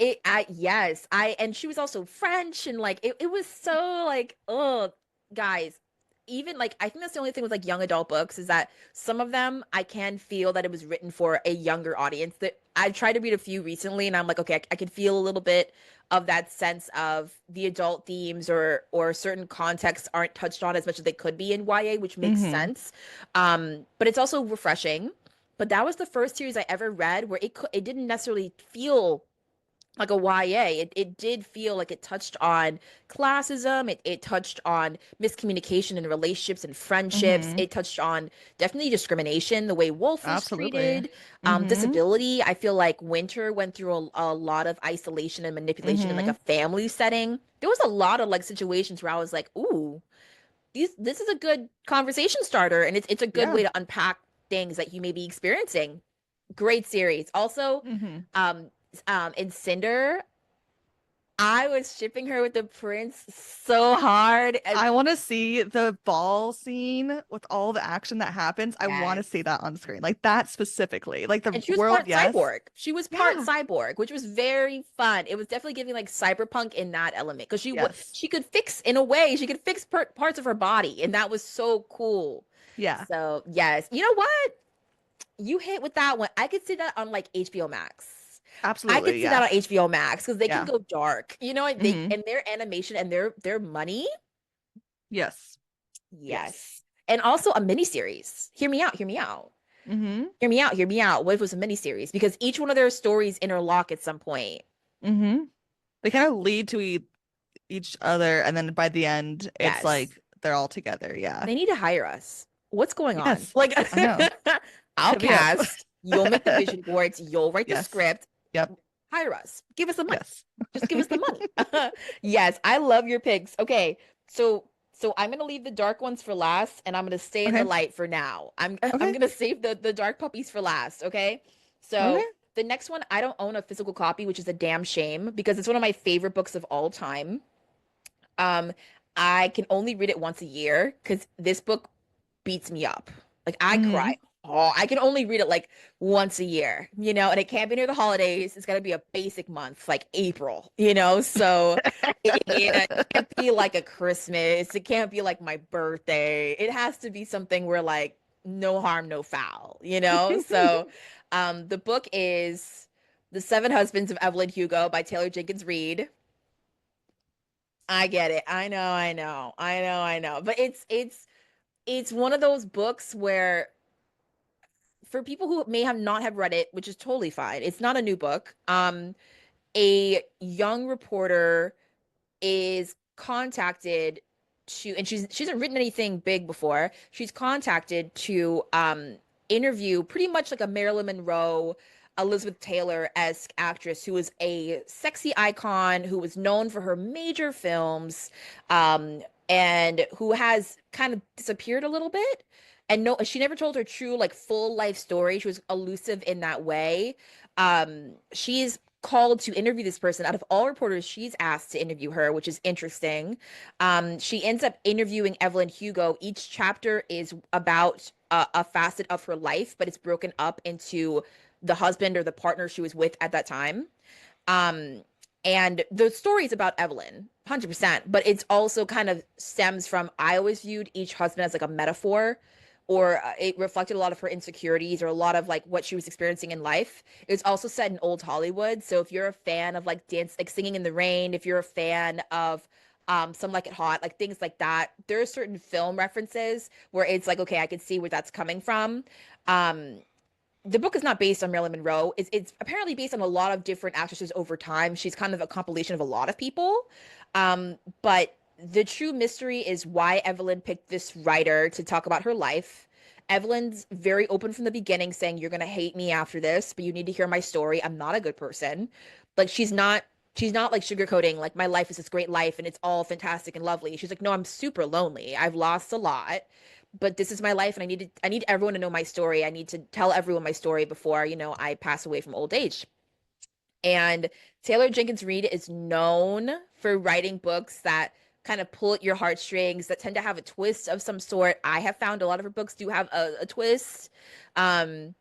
Speaker 1: yes, and she was also French, and like it was so like, oh, guys, even like I think that's the only thing with like young adult books is that some of them I can feel that it was written for a younger audience. That I've tried to read a few recently, and I'm like, okay, I can feel a little bit of that sense of the adult themes or certain contexts aren't touched on as much as they could be in YA, which makes
Speaker 2: hmm
Speaker 1: sense. But it's also refreshing. But that was the first series I ever read where it didn't necessarily feel like a YA. It did feel like it touched on classism. It touched on miscommunication in relationships and friendships.
Speaker 2: hmm
Speaker 1: It touched on definitely discrimination, the way Wolf was
Speaker 2: Absolutely.
Speaker 1: treated,
Speaker 2: hmm
Speaker 1: disability. I feel like Winter went through a lot of isolation and manipulation in like a
Speaker 2: hmm
Speaker 1: family setting. There was a lot of like situations where I was like, ooh, this is a good conversation starter, and it's a good
Speaker 2: Yeah.
Speaker 1: way to unpack things that you may be experiencing. Great series. Also,
Speaker 2: hmm
Speaker 1: um, in Cinder, I was shipping her with the prince so hard. And
Speaker 2: I want to see the ball scene with all the action that happens. I want to
Speaker 1: yes.
Speaker 2: see that on screen. Like that specifically. Like the
Speaker 1: And she was
Speaker 2: world,
Speaker 1: part
Speaker 2: yes.
Speaker 1: cyborg. She was part
Speaker 2: Yeah.
Speaker 1: cyborg, which was very fun. It was definitely giving like cyberpunk in that element because
Speaker 2: Yes.
Speaker 1: she could fix in a way she could fix parts of her body, and that was so cool.
Speaker 2: Yeah.
Speaker 1: So yes, you know what? You hit with that one. I could see that on like HBO Max. I could
Speaker 2: Absolutely.
Speaker 1: see that
Speaker 2: Yeah.
Speaker 1: on HBO Max because they can
Speaker 2: Yeah.
Speaker 1: go dark. You know, they
Speaker 2: hmm
Speaker 1: and their animation and their money.
Speaker 2: Yes. Yes.
Speaker 1: Yes. And also a miniseries. Hear me out. Hear me out.
Speaker 2: hmm
Speaker 1: Hear me out. Hear me out. What if it was a miniseries? Because each one of their stories interlock at some point.
Speaker 2: hmm They kind of lead to each other, and then by the end, it's
Speaker 1: Yes.
Speaker 2: like they're all together. Yeah.
Speaker 1: They need to hire us. What's going on?
Speaker 2: Yes.
Speaker 1: Like,
Speaker 2: I know.
Speaker 1: I'll
Speaker 2: Hit me up.
Speaker 1: cast. You'll make the vision boards. You'll write the
Speaker 2: Yes.
Speaker 1: script.
Speaker 2: Yep.
Speaker 1: Hire us. Give us the money.
Speaker 2: Yes.
Speaker 1: Just give us the money. Yes, I love your picks. Okay, so I'm gonna leave the dark ones for last, and I'm gonna stay in the
Speaker 2: Okay.
Speaker 1: light for now. I'm
Speaker 2: Okay.
Speaker 1: gonna save the dark puppies for last. Okay, so
Speaker 2: Okay.
Speaker 1: the next one I don't own a physical copy, which is a damn shame because it's one of my favorite books of all time. Um, I can only read it once a year because this book beats me up. Like I cry.
Speaker 2: hmm
Speaker 1: Oh, I can only read it like once a year, and it can't be near the holidays. It's gotta be a basic month, like April. So it can't be like a Christmas. It can't be like my birthday. It has to be something where like no harm, no foul. So the book is The Seven Husbands of Evelyn Hugo by Taylor Jenkins Reid. I get it. I know. But it's one of those books where for people who may have not have read it, which is totally fine. It's not a new book. A young reporter is contacted and she hasn't written anything big before. She's contacted to interview pretty much like a Marilyn Monroe, Elizabeth Taylor-esque actress who was a sexy icon, who was known for her major films, and who has kind of disappeared a little bit. And no, she never told her true, like full life story. She was elusive in that way. She's called to interview this person. Out of all reporters, she's asked to interview her, which is interesting. She ends up interviewing Evelyn Hugo. Each chapter is about a facet of her life, but it's broken up into the husband or the partner she was with at that time. Um, and the story is about Evelyn, 100%, but it's also kind of stems from, I always viewed each husband as like a metaphor, or it reflected a lot of her insecurities or a lot of like what she was experiencing in life. It was also set in old Hollywood. So if you're a fan of like dance, like Singing in the Rain, if you're a fan of Some Like It Hot, like things like that, there are certain film references where it's like, okay, I can see where that's coming from. Um, the book is not based on Marilyn Monroe. It's apparently based on a lot of different actresses over time. She's kind of a compilation of a lot of people. But the true mystery is why Evelyn picked this writer to talk about her life. Evelyn's very open from the beginning, saying, "You're gonna hate me after this, but you need to hear my story. I'm not a good person." Like she's not like sugarcoating like my life is this great life and it's all fantastic and lovely. She's like, "No, I'm super lonely. I've lost a lot, but this is my life and I need everyone to know my story. I need to tell everyone my story before, I pass away from old age." And Taylor Jenkins Reid is known for writing books that kind of pull at your heartstrings, that tend to have a twist of some sort. I have found a lot of her books do have a twist. Um,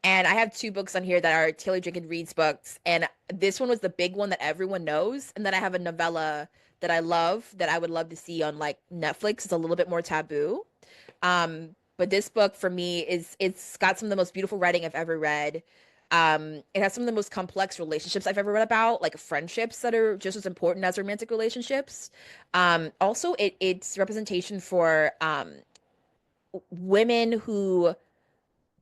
Speaker 1: and I have two books on here that are Taylor Jenkins Reid's books. And this one was the big one that everyone knows. And then I have a novella that I love that I would love to see on like Netflix. It's a little bit more taboo. But this book for me it's got some of the most beautiful writing I've ever read. It has some of the most complex relationships I've ever read about, like friendships that are just as important as romantic relationships. Also it's representation for women who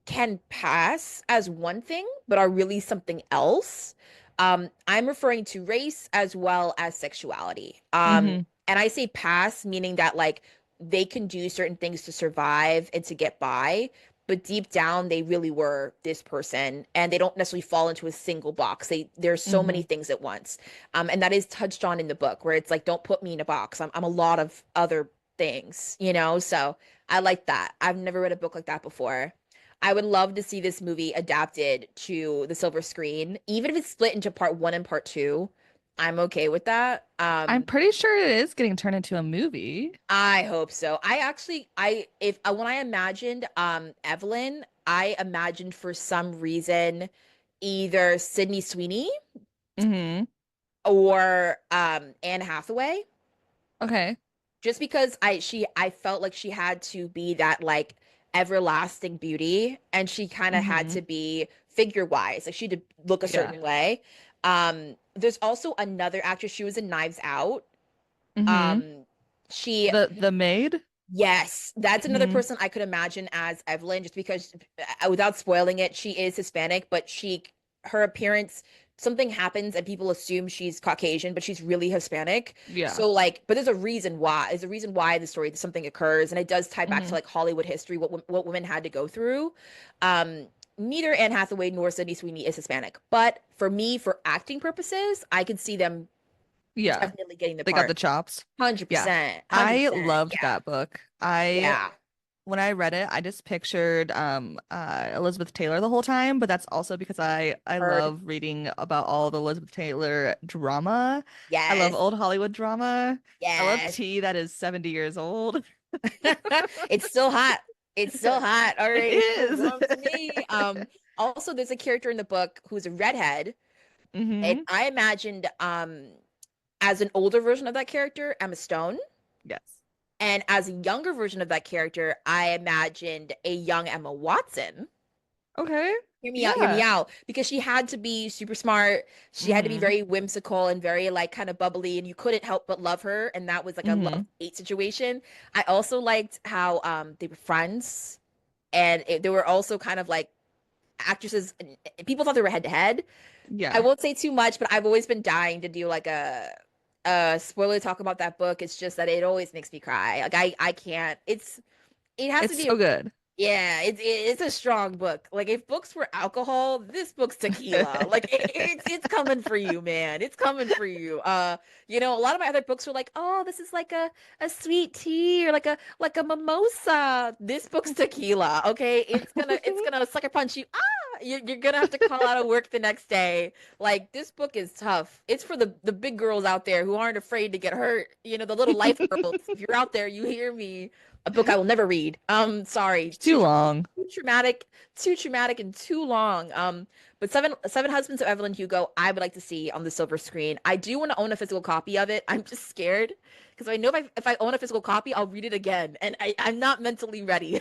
Speaker 1: can pass as one thing but are really something else. I'm referring to race as well as sexuality.
Speaker 2: Hmm.
Speaker 1: And I say pass meaning that like they can do certain things to survive and to get by, but deep down they really were this person and they don't necessarily fall into a single box. There's so many
Speaker 2: Hmm.
Speaker 1: things at once. And that is touched on in the book where it's like, don't put me in a box. I'm a lot of other things. So I like that. I've never read a book like that before. I would love to see this movie adapted to the silver screen, even if it's split into part one and part two. I'm okay with that.
Speaker 2: I'm pretty sure it is getting turned into a movie.
Speaker 1: I hope so. I actually, I if when I imagined Evelyn, I imagined for some reason either Sydney Sweeney
Speaker 2: Hmm.
Speaker 1: or Anne Hathaway,
Speaker 2: Okay.
Speaker 1: just because I felt like she had to be that like everlasting beauty, and she kind of had
Speaker 2: Hmm.
Speaker 1: to be figure wise, like she had to look a
Speaker 2: Yeah.
Speaker 1: certain way. There's also another actress. She was in Knives Out.
Speaker 2: Hmm.
Speaker 1: Um, she
Speaker 2: The maid.
Speaker 1: Yes, that's another
Speaker 2: Hmm.
Speaker 1: person I could imagine as Evelyn, just because, without spoiling it, she is Hispanic, but her appearance, something happens and people assume she's Caucasian, but she's really Hispanic.
Speaker 2: Yeah.
Speaker 1: So like, but there's a reason why. There's a reason why in the story something occurs, and it does tie back to
Speaker 2: Hmm.
Speaker 1: like Hollywood history, what women had to go through. Neither Anne Hathaway nor Sydney Sweeney is Hispanic, but for me, for acting purposes, I could see them
Speaker 2: Yeah.
Speaker 1: definitely getting the
Speaker 2: They got
Speaker 1: part.
Speaker 2: the chops. Yeah.
Speaker 1: 100%,
Speaker 2: I
Speaker 1: 100%.
Speaker 2: loved
Speaker 1: Yeah.
Speaker 2: that book. I
Speaker 1: Yeah.
Speaker 2: When I read it, I just pictured Elizabeth Taylor the whole time, but that's also because I
Speaker 1: Heard.
Speaker 2: love reading about all the Elizabeth Taylor drama. I love
Speaker 1: Yes.
Speaker 2: old Hollywood drama. I love
Speaker 1: Yes.
Speaker 2: tea that is 70 years old.
Speaker 1: It's still hot. It's still hot. All
Speaker 2: It
Speaker 1: right. It's still
Speaker 2: is.
Speaker 1: warm to me. Also there's a character in the book who's a redhead. And
Speaker 2: Hmm.
Speaker 1: I imagined as an older version of that character, Emma Stone.
Speaker 2: Yes.
Speaker 1: And as a younger version of that character, I imagined a young Emma Watson.
Speaker 2: Okay.
Speaker 1: Hear me out, hear me
Speaker 2: Yeah.
Speaker 1: out. Because she had to be super smart. She had to be
Speaker 2: Hmm.
Speaker 1: very whimsical and very like kind of bubbly, and you couldn't help but love her. And that was like a
Speaker 2: Hmm.
Speaker 1: love-hate situation. I also liked how they were friends, and they were also kind of like actresses. People thought they were head to head. I
Speaker 2: Yeah.
Speaker 1: won't say too much, but I've always been dying to do like a spoiler talk about that book. It's just that it always makes me cry. Like I can't. It has to
Speaker 2: It's
Speaker 1: be
Speaker 2: so good.
Speaker 1: yeah, it's a strong book. Like if books were alcohol, this book's tequila. Like it's coming for you, man. It's coming for you. A lot of my other books were like, oh, this is like a sweet tea or like a mimosa. This book's tequila. Okay, it's gonna sucker punch you. Ah, you're gonna have to call out of work the next day. Like this book is tough. It's for the big girls out there who aren't afraid to get hurt. You know, the little life girls. If you're out there, you hear me. A book I will never read. Sorry,
Speaker 2: It's too long.
Speaker 1: too traumatic, and too long. But Seven Husbands of Evelyn Hugo, I would like to see on the silver screen. I do want to own a physical copy of it. I'm just scared because I know if I own a physical copy, I'll read it again, and I'm not mentally ready.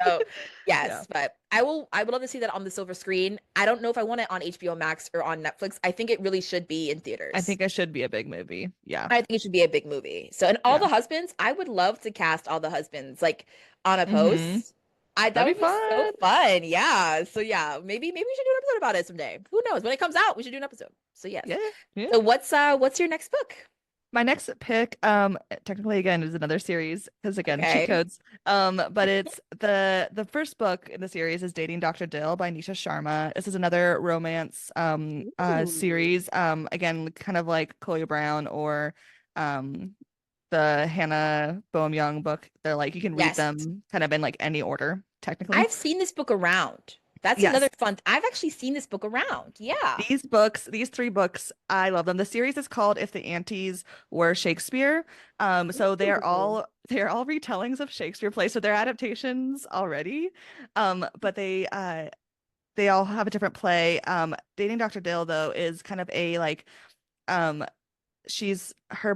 Speaker 1: So
Speaker 2: Yeah.
Speaker 1: yes, but I would love to see that on the silver screen. I don't know if I want it on HBO Max or on Netflix. I think it really should be in
Speaker 2: I
Speaker 1: theaters.
Speaker 2: think it should be a big movie. Yeah.
Speaker 1: I think it should be a big movie. So, and all
Speaker 2: Yeah.
Speaker 1: the husbands, I would love to cast all the husbands like on a
Speaker 2: Mm-hmm.
Speaker 1: post. That
Speaker 2: That'd
Speaker 1: would
Speaker 2: be
Speaker 1: be so
Speaker 2: fun.
Speaker 1: fun. Yeah. So yeah, maybe we should do an episode about it someday. Who knows? When it comes out, we should do an episode. So yes.
Speaker 2: Yeah. Yeah.
Speaker 1: So what's your next book?
Speaker 2: My next pick, technically again is another series because again, cheat
Speaker 1: Okay.
Speaker 2: codes. But it's the first book in the series is Dating Dr. Dill by Nisha Sharma. This is another romance
Speaker 1: Ooh.
Speaker 2: series. Again, kind of like Chloe Brown or um the Hannah Boehm Young book. They're like you can read
Speaker 1: Yes.
Speaker 2: them kind of in like any order, technically.
Speaker 1: I've seen this book around. That's another
Speaker 2: Yes.
Speaker 1: fun. I've actually seen this book around. Yeah.
Speaker 2: These three books, I love them. The series is called If the Aunties Were Shakespeare. So
Speaker 1: Ooh.
Speaker 2: they're all retellings of Shakespeare plays, so they're adaptations already. But they all have a different play. Dating Dr. Dill though is kind of a like um her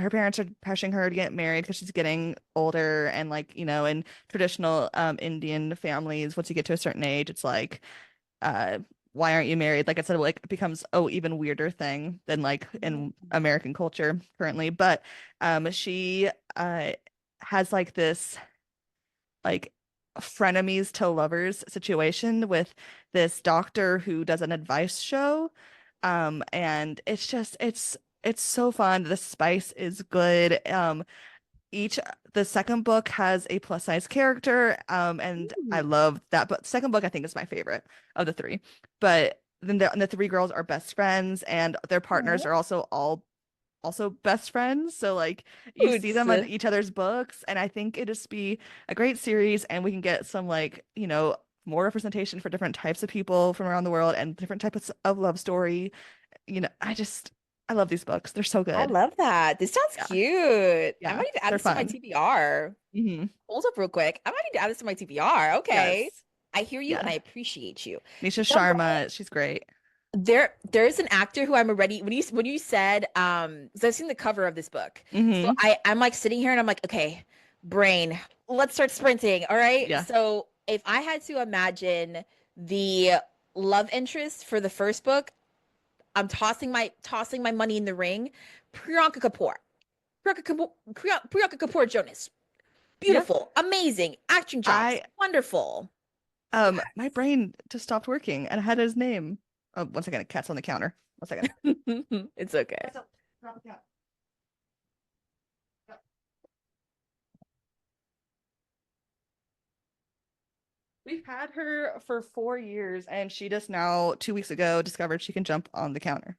Speaker 2: parents are pushing her to get married because she's getting older and like, in traditional Indian families, once you get to a certain age, it's like uh why aren't you married? Like I said, like it becomes even weirder thing than like in American culture currently. But she has like this like frenemies to lovers situation with this doctor who does an advice show. And it's so fun. The spice is good. Each The second book has a plus size character, and I
Speaker 1: Ooh.
Speaker 2: love that. But second book I think is my favorite of the three. But then the three girls are best friends, and their partners
Speaker 1: Aw.
Speaker 2: are also best friends. So like you see them on each other's books, and I think it just be a great series, and we can get some like more representation for different types of people from around the world and different types of love story. I love these books. They're so
Speaker 1: I
Speaker 2: good.
Speaker 1: love that. This sounds
Speaker 2: Yeah,
Speaker 1: cute. I
Speaker 2: yeah,
Speaker 1: might need to add
Speaker 2: they're
Speaker 1: this to my
Speaker 2: fun.
Speaker 1: TBR.
Speaker 2: Hmm.
Speaker 1: Hold up real quick. I might need to add this to my TBR. Okay.
Speaker 2: Yes.
Speaker 1: I hear you and
Speaker 2: Yeah.
Speaker 1: I appreciate you.
Speaker 2: Nisha
Speaker 1: You know what?
Speaker 2: Sharma, she's great.
Speaker 1: There's an actor who I'm already when you said so I've seen the cover of this book. So
Speaker 2: Hmm.
Speaker 1: I'm like sitting here and I'm like, okay, brain, let's start sprinting. All right.
Speaker 2: Yeah.
Speaker 1: So if I had to imagine the love interest for the first book, I'm tossing my money in the ring. Priyanka Kapoor. Priyanka Kapoor Jonas.
Speaker 2: Yeah.
Speaker 1: Beautiful, amazing, acting chops,
Speaker 2: I
Speaker 1: wonderful. Yeah.
Speaker 2: my brain just stopped working and I had his name. Oh, one second, a cat's on the counter. One second.
Speaker 1: It's okay.
Speaker 2: Cat's up. Drop the cat. Yeah. We've had her for 4 years and she just now 2 weeks ago discovered she can jump on the counter.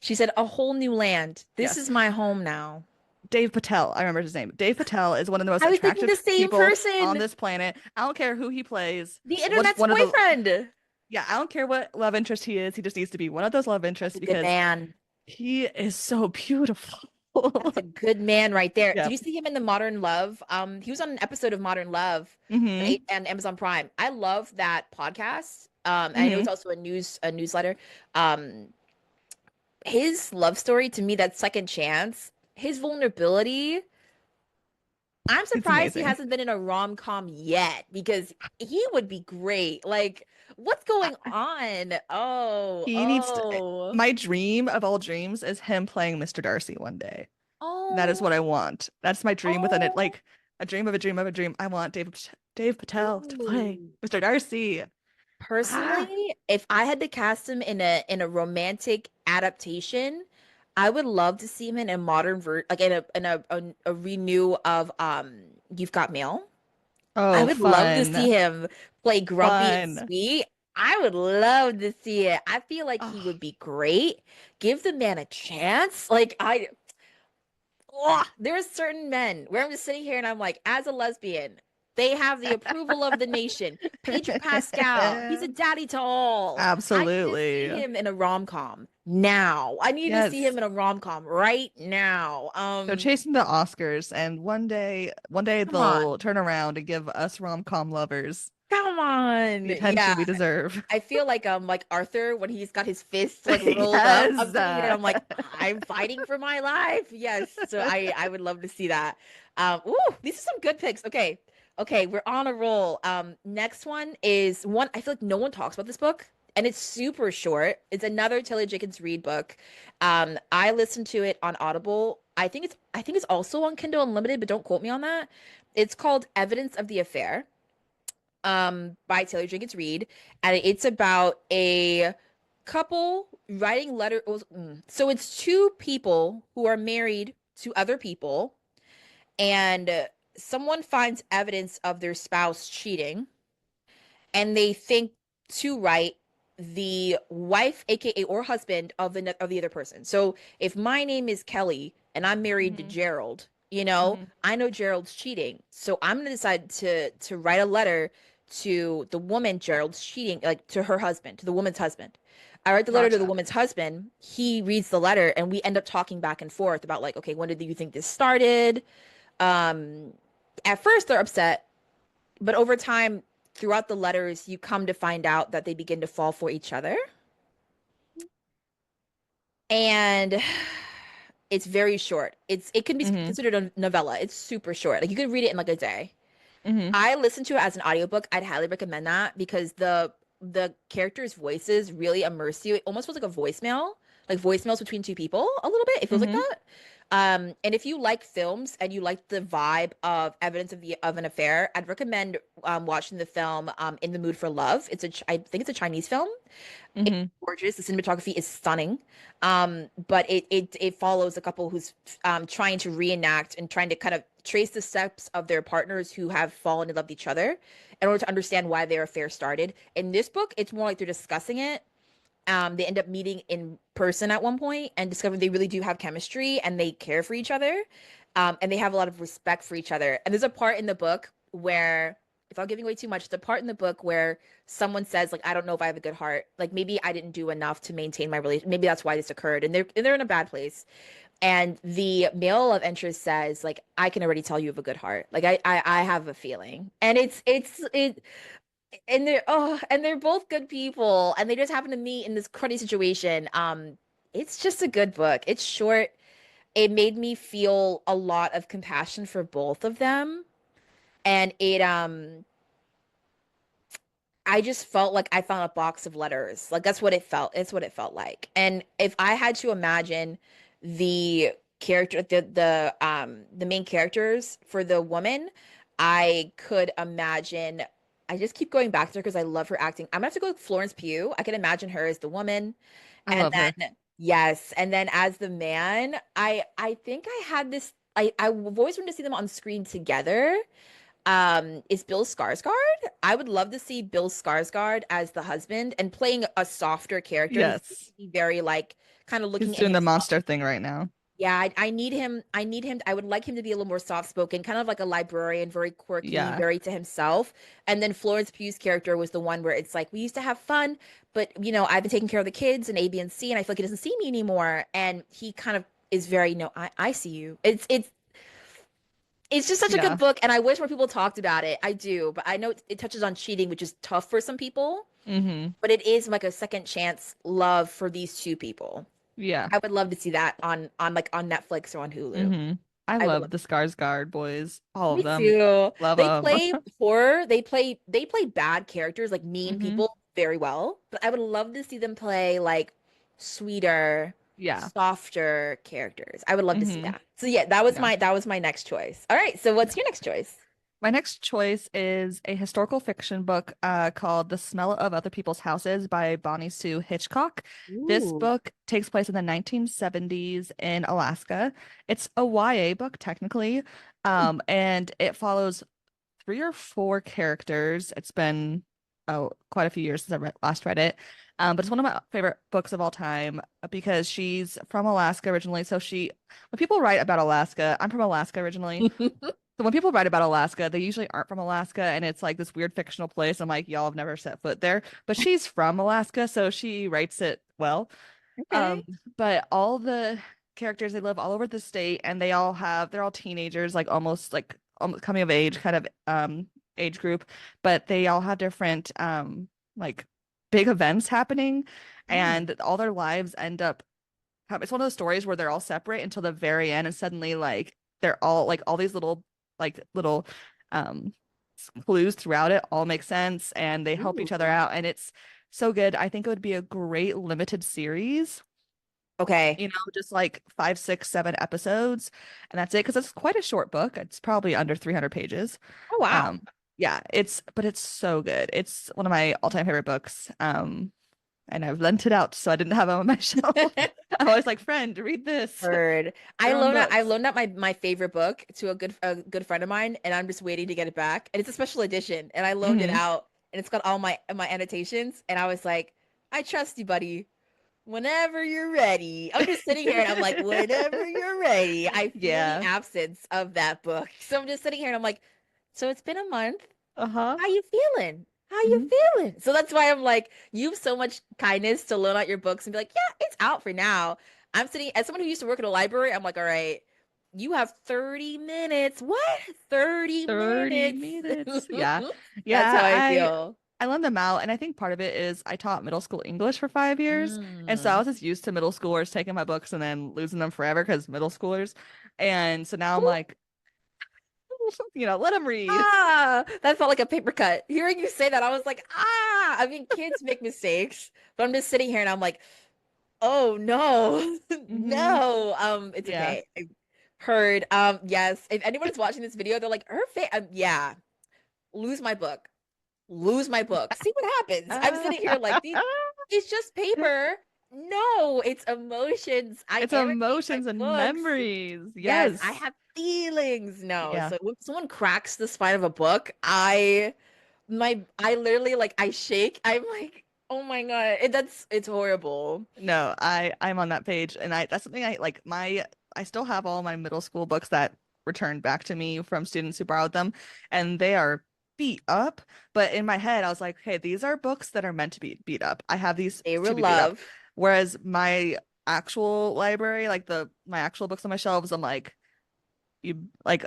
Speaker 1: She said, a whole new land. This
Speaker 2: Yes.
Speaker 1: is my home now.
Speaker 2: Dave Patel, I remember his name. Dave Patel is one of the most
Speaker 1: I was thinking the
Speaker 2: attractive
Speaker 1: same
Speaker 2: people on
Speaker 1: person.
Speaker 2: this planet. I don't care who he plays.
Speaker 1: The
Speaker 2: What's
Speaker 1: internet's
Speaker 2: one of the
Speaker 1: boyfriend.
Speaker 2: Yeah, I don't care what love interest he is. He just needs to be one of those love
Speaker 1: That's
Speaker 2: interests
Speaker 1: a good
Speaker 2: because
Speaker 1: man.
Speaker 2: he is so beautiful.
Speaker 1: That's a good man right there.
Speaker 2: Yeah.
Speaker 1: Did you see him in the Modern Love? He was on an episode of Modern Love on
Speaker 2: Hmm.
Speaker 1: and Amazon Prime. I love that podcast. I know
Speaker 2: Hmm.
Speaker 1: it's also a newsletter. Um, his love story to me, that second chance, his vulnerability. I'm
Speaker 2: It's
Speaker 1: surprised he
Speaker 2: amazing.
Speaker 1: hasn't been in a rom-com yet because he would be great. Like, what's going on? Oh,
Speaker 2: He needs to.
Speaker 1: oh,
Speaker 2: My dream of all dreams is him playing Mr. Darcy one day. That is what I
Speaker 1: oh,
Speaker 2: want. That's my dream within it.
Speaker 1: oh.
Speaker 2: Like a dream of a dream of a dream. I want Dave Patel to play
Speaker 1: Ooh.
Speaker 2: Mr. Darcy. Ah.
Speaker 1: Personally, if I had to cast him in a romantic adaptation, I would love to see him in a modern like in a renew of You've Got Mail. I
Speaker 2: Oh,
Speaker 1: would love to see
Speaker 2: fun.
Speaker 1: him play Grumpy and
Speaker 2: Fun.
Speaker 1: Sweet. I would love to see it. I feel like he
Speaker 2: Oh,
Speaker 1: would be great. Give the man a chance. There's certain men where I'm just sitting here and I'm like, as a lesbian, They have the approval of the nation. Pedro Pascal, he's a daddy to all. I need to see
Speaker 2: Absolutely.
Speaker 1: him in a rom-com now. I need to see him
Speaker 2: Yes.
Speaker 1: in a rom-com right now.
Speaker 2: They're chasing the Oscars, and one day
Speaker 1: Come on.
Speaker 2: they'll turn around and give us rom-com lovers
Speaker 1: Come on.
Speaker 2: the attention
Speaker 1: Yeah.
Speaker 2: we deserve.
Speaker 1: I feel like Arthur when he's got his fists like rolled up.
Speaker 2: Yes.
Speaker 1: I'm sitting here and I'm like, I'm fighting for my life. Yes. So I would love to see that. Ooh, these are some good picks. Okay. Okay, we're on a roll. Next one is one I feel like no one talks about this book, and it's super short. It's another Talia Jenkins Reid book. I listened to it on Audible. I think it's also on Kindle Unlimited, but don't quote me on that. It's called Evidence of the Affair by Taylor Jenkins Reid, and it's about a couple writing letter. So it's two people who are married to other people, and someone finds evidence of their spouse cheating, and they think to write the wife, aka or husband of the other person. So if my name is Kelly and I'm married to
Speaker 2: Hmm.
Speaker 1: Gerald,
Speaker 2: Hmm.
Speaker 1: I know Gerald's cheating. So I'm gonna decide to write a letter to the woman Gerald's cheating, like to her husband, to the woman's husband. I write the letter to the
Speaker 2: Gotcha.
Speaker 1: woman's husband. He reads the letter, and we end up talking back and forth about like, okay, when did you think this started? Um, at first they're upset, but over time, throughout the letters, you come to find out that they begin to fall for each other. And it's very short. It can be
Speaker 2: Hmm.
Speaker 1: considered a novella. It's super short. Like you could read it in like a day.
Speaker 2: Hmm.
Speaker 1: I listened to it as an audiobook. I'd highly recommend that because the characters' voices really immerse you. It almost feels like a voicemail, like voicemails between two people a little bit. It feels like
Speaker 2: Hmm.
Speaker 1: that. And if you like films and you like the vibe of Evidence of an Affair, I'd recommend watching the film In the Mood for Love. I think it's a Chinese film. It's
Speaker 2: Hmm.
Speaker 1: gorgeous. The cinematography is stunning. But it follows a couple who's trying to reenact and trying to kind of trace the steps of their partners who have fallen in love with each other in order to understand why their affair started. In this book, it's more like they're discussing it. They end up meeting in person at one point and discover they really do have chemistry and they care for each other. And they have a lot of respect for each other. And there's a part in the book where, without giving away too much, the part in the book where someone says, like, I don't know if I have a good heart. Like maybe I didn't do enough to maintain my relation. Maybe that's why this occurred. And they're in a bad place. And the male love interest says, like, I can already tell you have a good heart. Like I have a feeling. And it and they're both good people and they just happen to meet in this cruddy situation. It's just a good book. It's short. It made me feel a lot of compassion for both of them. And I just felt like I found a box of letters. Like that's what it felt. It's what it felt like. And if I had to imagine the the main characters for the woman, I could imagine I just keep going back to her because I love her acting. I'm gonna have to go with Florence Pugh. I can imagine her as the woman.
Speaker 2: I
Speaker 1: And
Speaker 2: love her.
Speaker 1: then yes, and then as the man, I think I had this I've always wanted to see them on screen together is Bill Skarsgård. I would love to see Bill Skarsgård as the husband and playing a softer character. He seems
Speaker 2: Yes.
Speaker 1: to be very like kind of
Speaker 2: He's
Speaker 1: looking at
Speaker 2: doing the
Speaker 1: himself.
Speaker 2: monster thing right now.
Speaker 1: Yeah, I need him. I need him. I would like him to be a little more soft spoken, kind of like a librarian, very quirky,
Speaker 2: Yeah.
Speaker 1: very to himself. And then Florence Pugh's character was the one where it's like we used to have fun, but I've been taking care of the kids and A, B, and C, and I feel like he doesn't see me anymore. And he kind of is very, no, I see you. It's just such a good
Speaker 2: Yeah.
Speaker 1: book, and I wish more people talked about it. I do, but I know it touches on cheating, which is tough for some people,
Speaker 2: Hmm.
Speaker 1: but it is like a second chance love for these two people.
Speaker 2: Yeah.
Speaker 1: I would love to see that on Netflix or on Hulu.
Speaker 2: Hmm. I
Speaker 1: I would
Speaker 2: love
Speaker 1: love
Speaker 2: the Skarsgård boys. All of
Speaker 1: me
Speaker 2: them.
Speaker 1: too.
Speaker 2: Love
Speaker 1: They
Speaker 2: them.
Speaker 1: play horror, they play bad characters, like mean
Speaker 2: Hmm.
Speaker 1: people very well, but I would love to see them play like sweeter,
Speaker 2: Yeah.
Speaker 1: softer characters. I would love to see
Speaker 2: Hmm.
Speaker 1: that. So yeah, that was
Speaker 2: Yeah.
Speaker 1: my next choice. All right, so what's your next choice?
Speaker 2: My next choice is a historical fiction book called The Smell of Other People's Houses by Bonnie Sue Hitchcock. This
Speaker 1: Ooh.
Speaker 2: book takes place in the 1970s in Alaska. It's a YA book, technically, and it follows three or four characters. It's been quite a few years since last read it. But it's one of my favorite books of all time because she's from Alaska originally. So when people write about Alaska, I'm from Alaska originally. So when people write about Alaska, they usually aren't from Alaska, and it's like this weird fictional place. I'm like, y'all have never set foot there. But she's from Alaska, so she writes it well.
Speaker 1: Okay.
Speaker 2: Um, but all the characters, they live all over the state, and they're all teenagers, like almost coming of age kind of age group, but they all have different like big events happening,
Speaker 1: Mm.
Speaker 2: and all their lives end up it's one of those stories where they're all separate until the very end, and suddenly like they're all like all these little um clues throughout it all make sense, and they help each other
Speaker 1: Ooh.
Speaker 2: out, and it's so good. I think it would be a great limited series,
Speaker 1: Okay.
Speaker 2: just like 5, 6, 7 episodes, and that's it because it's quite a short book. It's probably under 300 pages.
Speaker 1: Oh wow.
Speaker 2: Yeah, it's so good. It's one of my all-time favorite books. And I've lent it out, so I didn't have it on my shelf. I was like, friend, read this.
Speaker 1: Heard. I
Speaker 2: Your own
Speaker 1: loaned out I
Speaker 2: books.
Speaker 1: loaned out my favorite book to a good friend of mine, and I'm just waiting to get it back. And it's a special edition, and I loaned it
Speaker 2: Hmm.
Speaker 1: out, and it's got all my annotations, and I was like, I trust you, buddy. Whenever you're ready. I'm just sitting here and I'm like, whenever you're ready. I feel the
Speaker 2: Yeah.
Speaker 1: absence of that book. So I'm just sitting here and I'm like, so it's been a month.
Speaker 2: Uh-huh.
Speaker 1: How you feeling? How you
Speaker 2: Hmm.
Speaker 1: feeling? So that's why I'm like, you have so much kindness to loan out your books and be like, yeah, it's out for now. I'm sitting as someone who used to work at a library, I'm like, all right, you have 30 minutes. What? 30
Speaker 2: 30
Speaker 1: minutes.
Speaker 2: minutes. Yeah.
Speaker 1: That's how
Speaker 2: Yeah,
Speaker 1: I
Speaker 2: I
Speaker 1: feel.
Speaker 2: I lend them out, and I think part of it is I taught middle school English for 5 years, and so I
Speaker 1: Mm.
Speaker 2: was just used to middle schoolers taking my books and then losing them forever because middle schoolers. And so now I'm like, let them read.
Speaker 1: Ah, that felt like a paper cut. Hearing you say that, I was like, ah. I mean, kids make mistakes, but I'm just sitting here and I'm like, oh no,
Speaker 2: Hmm.
Speaker 1: no. It's
Speaker 2: Yeah.
Speaker 1: okay. I heard. Yes. If anyone is watching this video, they're like, her face. Yeah. Lose my book. Lose my book. See what happens. I'm
Speaker 2: Ah.
Speaker 1: sitting here like, it's just paper. No, it's emotions. I
Speaker 2: It's
Speaker 1: annotate my
Speaker 2: emotions and
Speaker 1: books.
Speaker 2: memories.
Speaker 1: Yes, I
Speaker 2: Yes.
Speaker 1: have feelings. No.
Speaker 2: Yeah.
Speaker 1: So when someone cracks the spine of a book, I literally like I shake. I'm like, oh my God. It's horrible.
Speaker 2: No, I'm on that page, and I that's something I like I still have all my middle school books that returned back to me from students who borrowed them, and they are beat up, but in my head I was like, "Hey, these are books that are meant to be beat up. I have these
Speaker 1: They were
Speaker 2: to be beat up."
Speaker 1: love.
Speaker 2: Whereas my actual library, like the my actual books on my shelves, I'm like, you like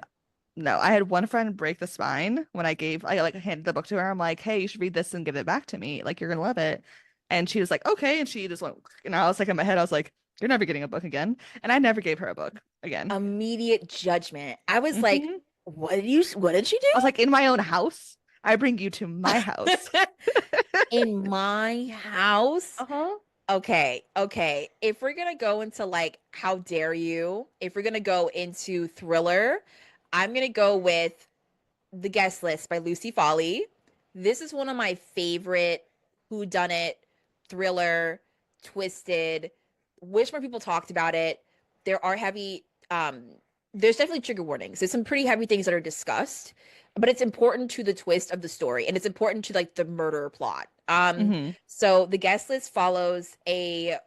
Speaker 2: no. I had one friend break the spine when I like handed the book to her. I'm like, hey, you should read this and give it back to me. Like you're gonna love it. And she was like, okay. And she just went, and I was like in my head, I was like, you're never getting a book again. And I never gave her a book again.
Speaker 1: Immediate judgment. I was like,
Speaker 2: Hmm.
Speaker 1: what did you
Speaker 2: I was like, in my own house. I bring you to my
Speaker 1: do?
Speaker 2: house.
Speaker 1: In my house?
Speaker 2: Uh-huh.
Speaker 1: Okay, okay. If we're gonna go into like how dare you, if we're gonna go into thriller, I'm gonna go with The Guest List by Lucy Foley. This is one of my favorite whodunit thriller, twisted. Wish more people talked about it. There are heavy, there's definitely trigger warnings. There's some pretty heavy things that are discussed, but it's important to the twist of the story and it's important to like the murder plot.
Speaker 2: Hmm.
Speaker 1: So the guest list follows a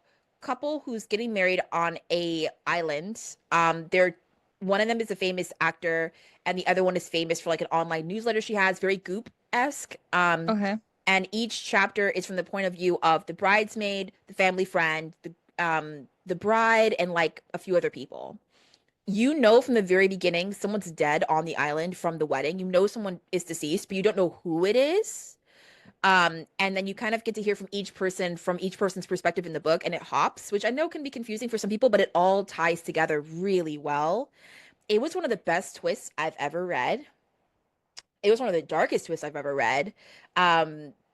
Speaker 1: couple who's getting married on a island. They're one of them is a famous actor and the other one is famous for like an online newsletter she has, very Goop-esque.
Speaker 2: Okay.
Speaker 1: And each chapter is from the point of view of the bridesmaid, the family friend, the bride, and like a few other people. You know from the very beginning someone's dead on the island from the wedding. You know someone is deceased, but you don't know who it is. And then you kind of get to hear from each person from each person's perspective in the book, and it hops, which I know can be confusing for some people, but it all ties together really well. It was one of the best twists I've ever read. It was one of the darkest twists I've ever read.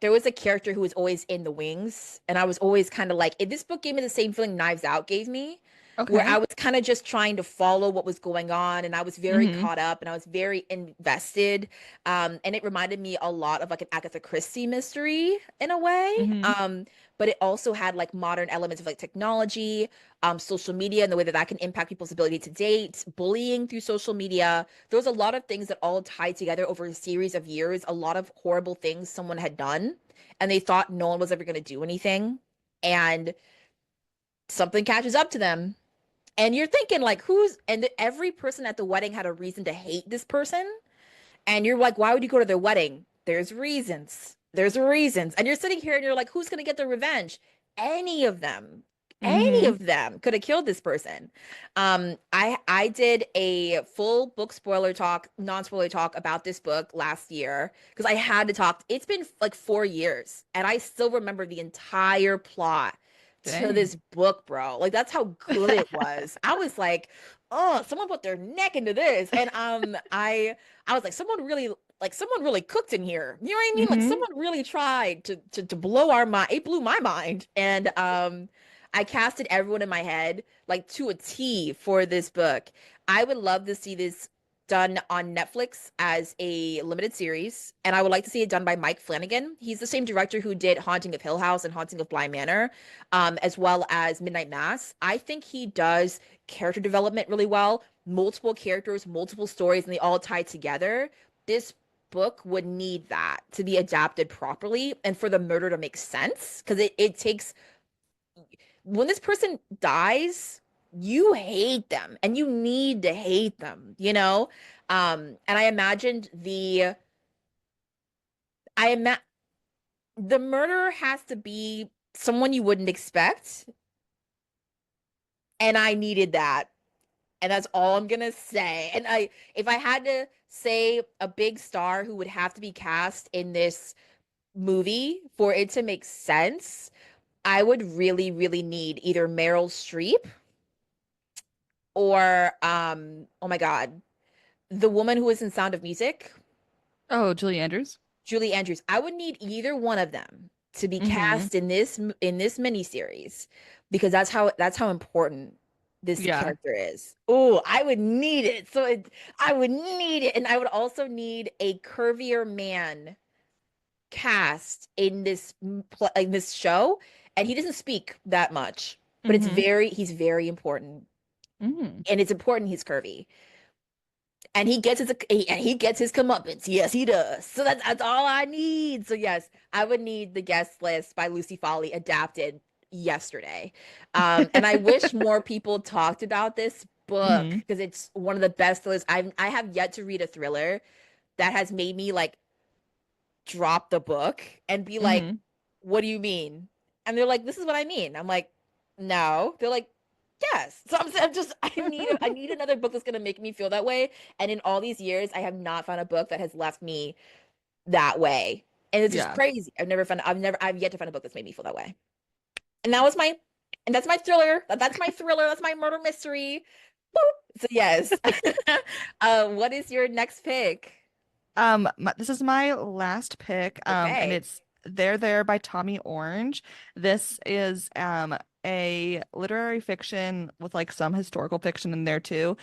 Speaker 1: There was a character who was always in the wings, and I was always kind of like, this book gave me the same feeling Knives Out gave me, where
Speaker 2: Okay.
Speaker 1: I was kind of just trying to follow what was going on, and I was very
Speaker 2: Hmm.
Speaker 1: caught up, and I was very invested. And it reminded me a lot of like an Agatha Christie mystery in a way.
Speaker 2: Hmm.
Speaker 1: But it also had like modern elements of like technology, social media, and the way that that can impact people's ability to date, bullying through social media. There was a lot of things that all tied together over a series of years, a lot of horrible things someone had done, and they thought no one was ever going to do anything. And something catches up to them, And you're thinking like every person at the wedding had a reason to hate this person. And you're like, why would you go to their wedding? There's reasons. There's reasons. And you're sitting here and you're like, who's going to get the revenge? Any of them. Any
Speaker 2: Mm-hmm.
Speaker 1: of them could have killed this person. I did a full book spoiler talk, non-spoiler talk about this book last year because I had to talk. It's been like 4 years and I still remember the entire plot to
Speaker 2: Dang.
Speaker 1: this book, bro. Like that's how good it was. I was like, oh, someone put their neck into this. And I was like, someone really cooked in here. You know what I mean? Like
Speaker 2: Mm-hmm.
Speaker 1: someone really tried to blow our mind. It blew my mind. And I casted everyone in my head like to a T for this book. I would love to see this done on Netflix as a limited series, and I would like to see it done by Mike Flanagan. He's the same director who did Haunting of Hill House and Haunting of Bly Manor, as well as Midnight Mass. I think he does character development really well, multiple characters, multiple stories, and they all tie together. This book would need that to be adapted properly and for the murder to make sense because it takes when this person dies, you hate them and you need to hate them, you know? And I imagined I am the murderer has to be someone you wouldn't expect, and I needed that. And that's all I'm gonna say. And if I had to say a big star who would have to be cast in this movie for it to make sense, I would really, really need either Meryl Streep or oh my God, the woman who was in Sound of Music,
Speaker 2: Oh, Julie Andrews.
Speaker 1: Julie Andrews. I would need either one of them to be
Speaker 2: Mm-hmm.
Speaker 1: cast in this miniseries because that's how important this
Speaker 2: Yeah.
Speaker 1: character is. Oh, I would need it. I would need it, and I would also need a curvier man cast in this show, and he doesn't speak that much, but
Speaker 2: Mm-hmm.
Speaker 1: he's very important,
Speaker 2: Mm-hmm.
Speaker 1: and it's important he's curvy. And he gets his comeuppance. Yes, he does. So that's all I need. So yes, I would need the guest list by Lucy Foley adapted yesterday. And I wish more people talked about this book
Speaker 2: Mm-hmm.
Speaker 1: because it's one of the best thrillers. I have yet to read a thriller that has made me like drop the book and be like,
Speaker 2: Mm-hmm.
Speaker 1: "What do you mean?" And they're like, "This is what I mean." I'm like, "No." They're like, yes. So I'm just I need another book that's gonna make me feel that way. And in all these years, I have not found a book that has left me that way. And it's just
Speaker 2: Yeah.
Speaker 1: crazy. I've yet to find a book that's made me feel that way. And that was my and that's my thriller. That's my thriller. That's my murder mystery. Boop. So yes. What is your next pick?
Speaker 2: This is my last pick, and
Speaker 1: Okay.
Speaker 2: it's There by Tommy Orange. This is a literary fiction with like some historical fiction in there too.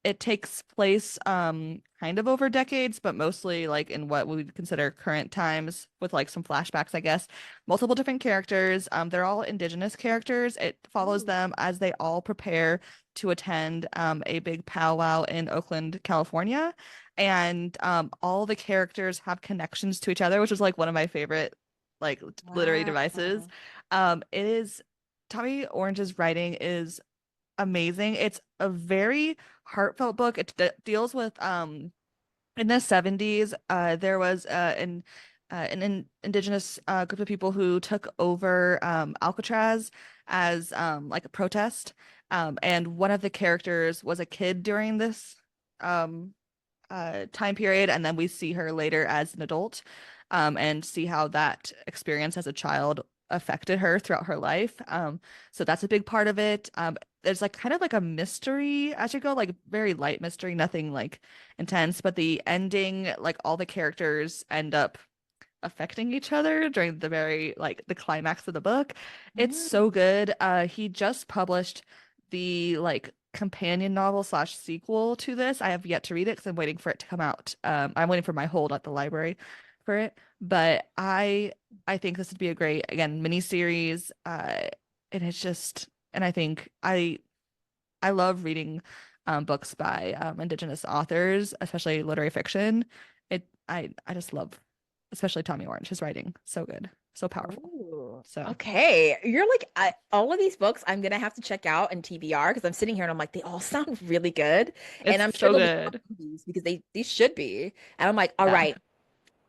Speaker 2: It takes place kind of over decades, but mostly like in what we would consider current times with like some flashbacks, I guess. Multiple different characters. They're all indigenous characters. It follows
Speaker 1: Ooh.
Speaker 2: them as they all prepare to attend a big powwow in Oakland, California, and all the characters have connections to each other, which is like one of my favorite like literary devices.
Speaker 1: Wow.
Speaker 2: It is Tommy Orange's writing is amazing. It's a very heartfelt book. It deals with in the 70s, there was an indigenous group of people who took over Alcatraz as like a protest. And one of the characters was a kid during this um, time period, and then we see her later as an adult, and see how that experience as a child affected her throughout her life. So that's a big part of it. There's like kind of like a mystery as you go, like very light mystery, nothing like intense, but the ending, like all the characters end up affecting each other during the very like the climax of the book. It's so
Speaker 1: Mm.
Speaker 2: good. He just published the like companion novel slash sequel to this. I have yet to read it because I'm waiting for it to come out. I'm waiting for my hold at the library for it. But I think this would be a great again miniseries. And it's just and I think I love reading books by Indigenous authors, especially literary fiction. I just love, especially Tommy Orange, his writing so good. So powerful.
Speaker 1: Ooh,
Speaker 2: So
Speaker 1: okay. You're like all of these books I'm gonna have to check out in TBR because I'm sitting here and I'm like, they all sound really good. And
Speaker 2: it's
Speaker 1: I'm sure
Speaker 2: so
Speaker 1: they'll be fun
Speaker 2: good.
Speaker 1: movies because they should be. And I'm like,
Speaker 2: Yeah.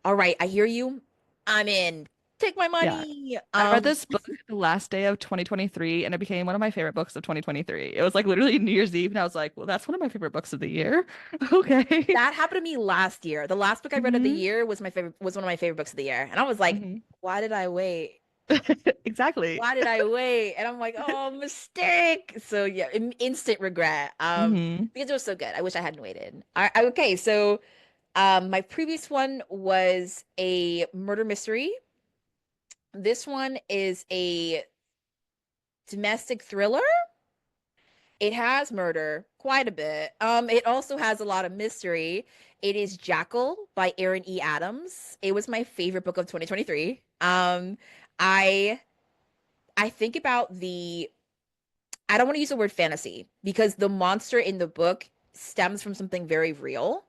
Speaker 1: all right, I hear you. I'm in. Take my
Speaker 2: Yeah.
Speaker 1: money.
Speaker 2: I read this book the last day of 2023 and it became one of my favorite books of 2023. It was like literally New Year's Eve and I was like, well, that's one of my favorite books of the year. Okay.
Speaker 1: That happened to me last year. The last book I read of the
Speaker 2: hmm
Speaker 1: year was my favorite, was one of my favorite books of the year. And I was like,
Speaker 2: hmm
Speaker 1: why did I wait?
Speaker 2: Exactly.
Speaker 1: Why did I wait? And I'm like, oh, mistake. So yeah, instant regret.
Speaker 2: hmm
Speaker 1: Because it was so good. I wish I hadn't waited. Okay, so my previous one was a murder mystery. This one is a domestic thriller. It has murder quite a bit. It also has a lot of mystery. It is Jackal by Aaron E. Adams. It was my favorite book of 2023. I I think about the I don't want to use the word fantasy because the monster in the book stems from something very real.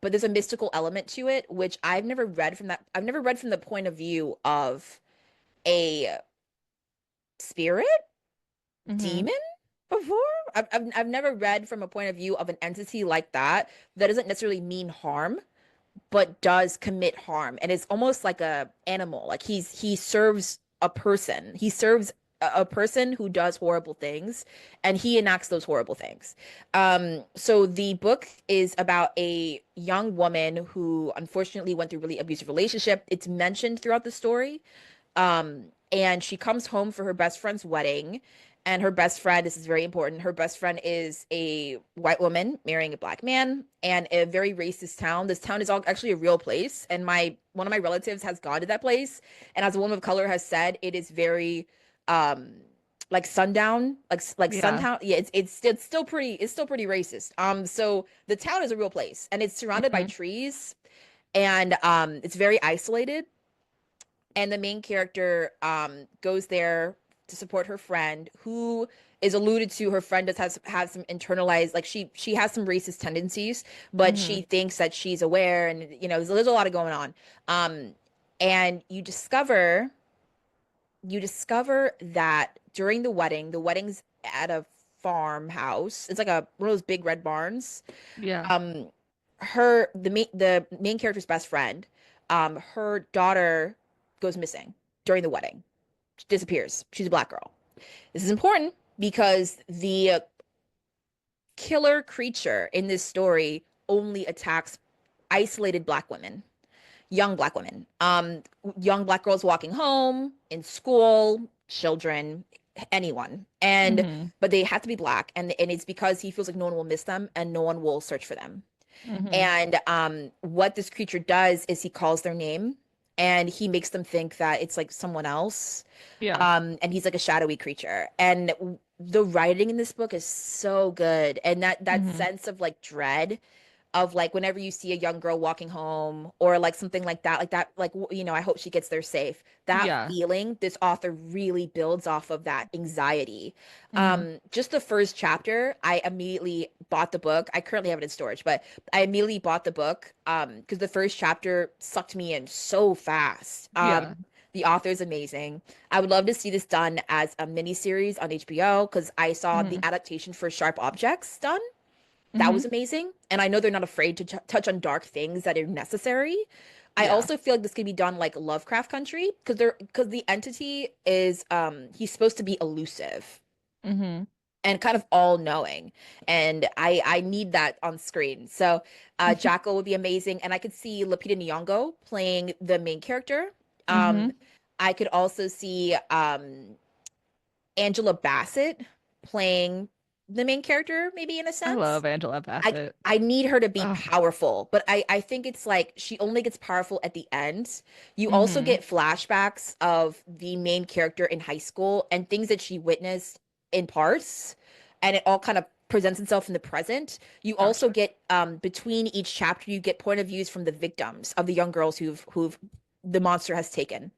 Speaker 1: But there's a mystical element to it, which I've never read from the point of view of a spirit,
Speaker 2: hmm
Speaker 1: demon before. I've never read from a point of view of an entity like that that doesn't necessarily mean harm, but does commit harm and is almost like a animal. Like he serves a person. He serves a person who does horrible things and he enacts those horrible things. So the book is about a young woman who unfortunately went through a really abusive relationship. It's mentioned throughout the story. And she comes home for her best friend's wedding. And her best friend, this is very important, her best friend is a white woman marrying a black man and a very racist town. This town is actually a real place. And one of my relatives has gone to that place. And as a woman of color has said, it is very um like sundown, like
Speaker 2: Yeah.
Speaker 1: suntown. Yeah, it's still pretty racist. So the town is a real place and it's surrounded by
Speaker 2: hmm
Speaker 1: trees and it's very isolated and the main character goes there to support her friend who is alluded to her friend does have some internalized like she has some racist tendencies but she
Speaker 2: hmm
Speaker 1: thinks that she's aware and you know there's a lot of going on and you discover that during the wedding's at a farmhouse. It's like a one of those big red barns.
Speaker 2: Yeah.
Speaker 1: um the main character's best friend, her daughter goes missing during the wedding. She disappears. She's a black girl. This is important because the killer creature in this story only attacks isolated black women, young black women, young black girls walking home, in school, children, anyone. And
Speaker 2: hmm
Speaker 1: but they have to be black, and it's because he feels like no one will miss them and no one will search for them.
Speaker 2: hmm
Speaker 1: And what this creature does is he calls their name and he makes them think that it's like someone else.
Speaker 2: Yeah.
Speaker 1: And he's like a shadowy creature. And the writing in this book is so good. And that
Speaker 2: hmm
Speaker 1: sense of like dread of like whenever you see a young girl walking home or like something like that, like you know, I hope she gets there safe. That
Speaker 2: Yeah.
Speaker 1: feeling, this author really builds off of that anxiety.
Speaker 2: hmm
Speaker 1: Just the first chapter, I immediately bought the book. I currently have it in storage, but I immediately bought the book because the first chapter sucked me in so fast.
Speaker 2: Yeah.
Speaker 1: The author is amazing. I would love to see this done as a mini series on HBO because I saw the
Speaker 2: hmm
Speaker 1: adaptation for Sharp Objects done. That
Speaker 2: hmm
Speaker 1: was amazing. And I know they're not afraid to touch on dark things that are necessary. I
Speaker 2: Yeah.
Speaker 1: also feel like this could be done like Lovecraft Country because the entity is he's supposed to be elusive
Speaker 2: hmm
Speaker 1: and kind of all knowing. And I need that on screen. So Jackal would be amazing. And I could see Lupita Nyong'o playing the main character. Um
Speaker 2: hmm
Speaker 1: I could also see Angela Bassett playing the main character, maybe in a
Speaker 2: I
Speaker 1: sense.
Speaker 2: love Angela
Speaker 1: I
Speaker 2: Bassett.
Speaker 1: I need her to be
Speaker 2: Oh.
Speaker 1: powerful, but I think it's like she only gets powerful at the end. You also
Speaker 2: hmm
Speaker 1: get flashbacks of the main character in high school and things that she witnessed in parts, and it all kind of presents itself in the present. You also
Speaker 2: Gotcha.
Speaker 1: get between each chapter, you get point of views from the victims of the young girls who've the monster has taken.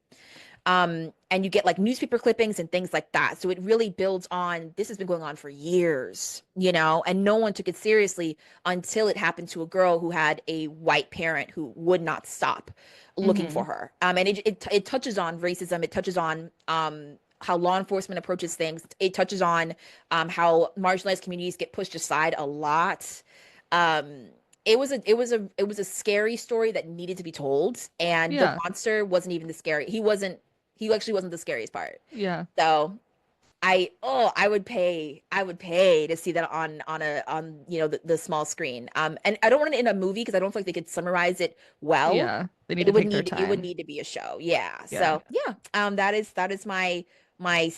Speaker 1: And you get like newspaper clippings and things like that. So it really builds on this has been going on for years, you know, and no one took it seriously until it happened to a girl who had a white parent who would not stop looking for
Speaker 2: Hmm.
Speaker 1: her. And it touches on racism. It touches on how law enforcement approaches things. It touches on how marginalized communities get pushed aside a lot. Um, it was a scary story that needed to be told, and the
Speaker 2: Yeah.
Speaker 1: monster wasn't even the scary. He actually wasn't the scariest part.
Speaker 2: Yeah.
Speaker 1: So I would pay to see that on the small screen. And I don't want it in a movie because I don't feel like they could summarize it well.
Speaker 2: Yeah. They need to
Speaker 1: It would
Speaker 2: take their
Speaker 1: need it would
Speaker 2: time.
Speaker 1: need to be a show. Yeah.
Speaker 2: Yeah.
Speaker 1: So yeah. That is my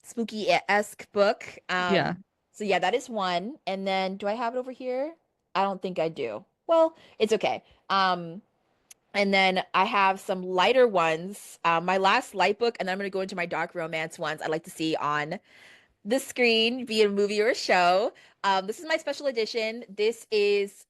Speaker 1: spooky-esque book.
Speaker 2: Yeah.
Speaker 1: So yeah, that is one. And then do I have it over here? I don't think I do. Well, it's okay. And then I have some lighter ones. My last light book, and then I'm going to go into my dark romance ones I'd like to see on the screen, be it a movie or a show. This is my special edition. This is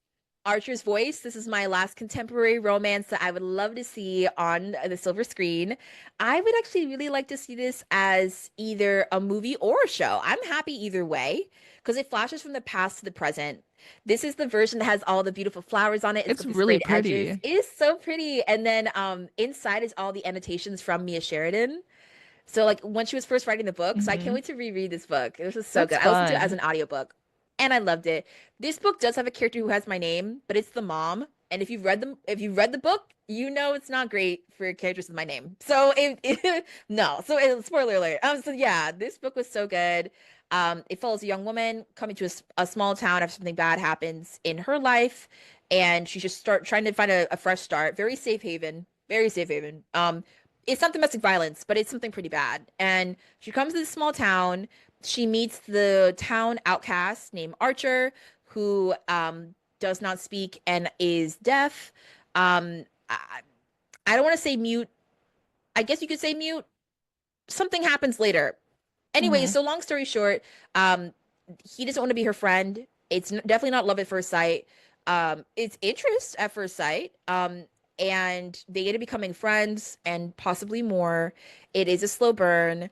Speaker 1: Archer's Voice. This is my last contemporary romance that I would love to see on the silver screen. I would actually really like to see this as either a movie or a show. I'm happy either way because it flashes from the past to the present. This is the version that has all the beautiful flowers on it. It's
Speaker 2: It's
Speaker 1: got the
Speaker 2: really
Speaker 1: sprayed edges.
Speaker 2: pretty.
Speaker 1: It is so pretty. And then inside is all the annotations from Mia Sheridan. So like when she was first writing the book, so I can't
Speaker 2: Hmm.
Speaker 1: wait to reread this book. This is so
Speaker 2: That's
Speaker 1: good. I listened to it as
Speaker 2: fun.
Speaker 1: an audiobook and I loved it. This book does have a character who has my name, but it's the mom. And if you've read the book, you know it's not great for characters with my name. So no. So spoiler alert. So yeah, this book was so good. It follows a young woman coming to a small town after something bad happens in her life, and she just start trying to find a fresh start. Very safe haven. Very safe haven. It's not domestic violence, but it's something pretty bad. And she comes to this small town. She meets the town outcast named Archer, who does not speak and is deaf. I don't want to say mute. I guess you could say mute. Something happens later. Anyway,
Speaker 2: Hmm.
Speaker 1: so long story short, um, he doesn't want to be her friend. It's definitely not love at first sight. It's interest at first sight. And they end up becoming friends and possibly more. It is a slow burn,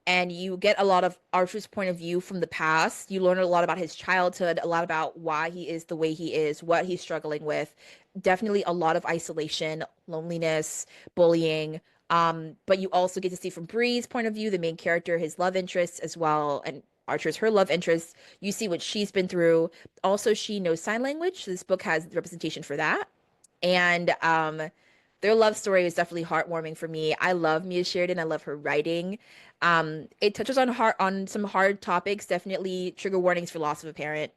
Speaker 1: and you get a lot of Archer's point of view from the past. You learn a lot about his childhood, a lot about why he is the way he is, what he's struggling with. Definitely a lot of isolation, loneliness, bullying. But you also get to see from Bree's point of view, the main character, his love interest as well, and Archer's her love interest. You see what she's been through. Also, she knows sign language. This book has representation for that. And their love story is definitely heartwarming for me. I love Mia Sheridan. I love her writing. It touches on some hard topics, definitely trigger warnings for loss of a parent,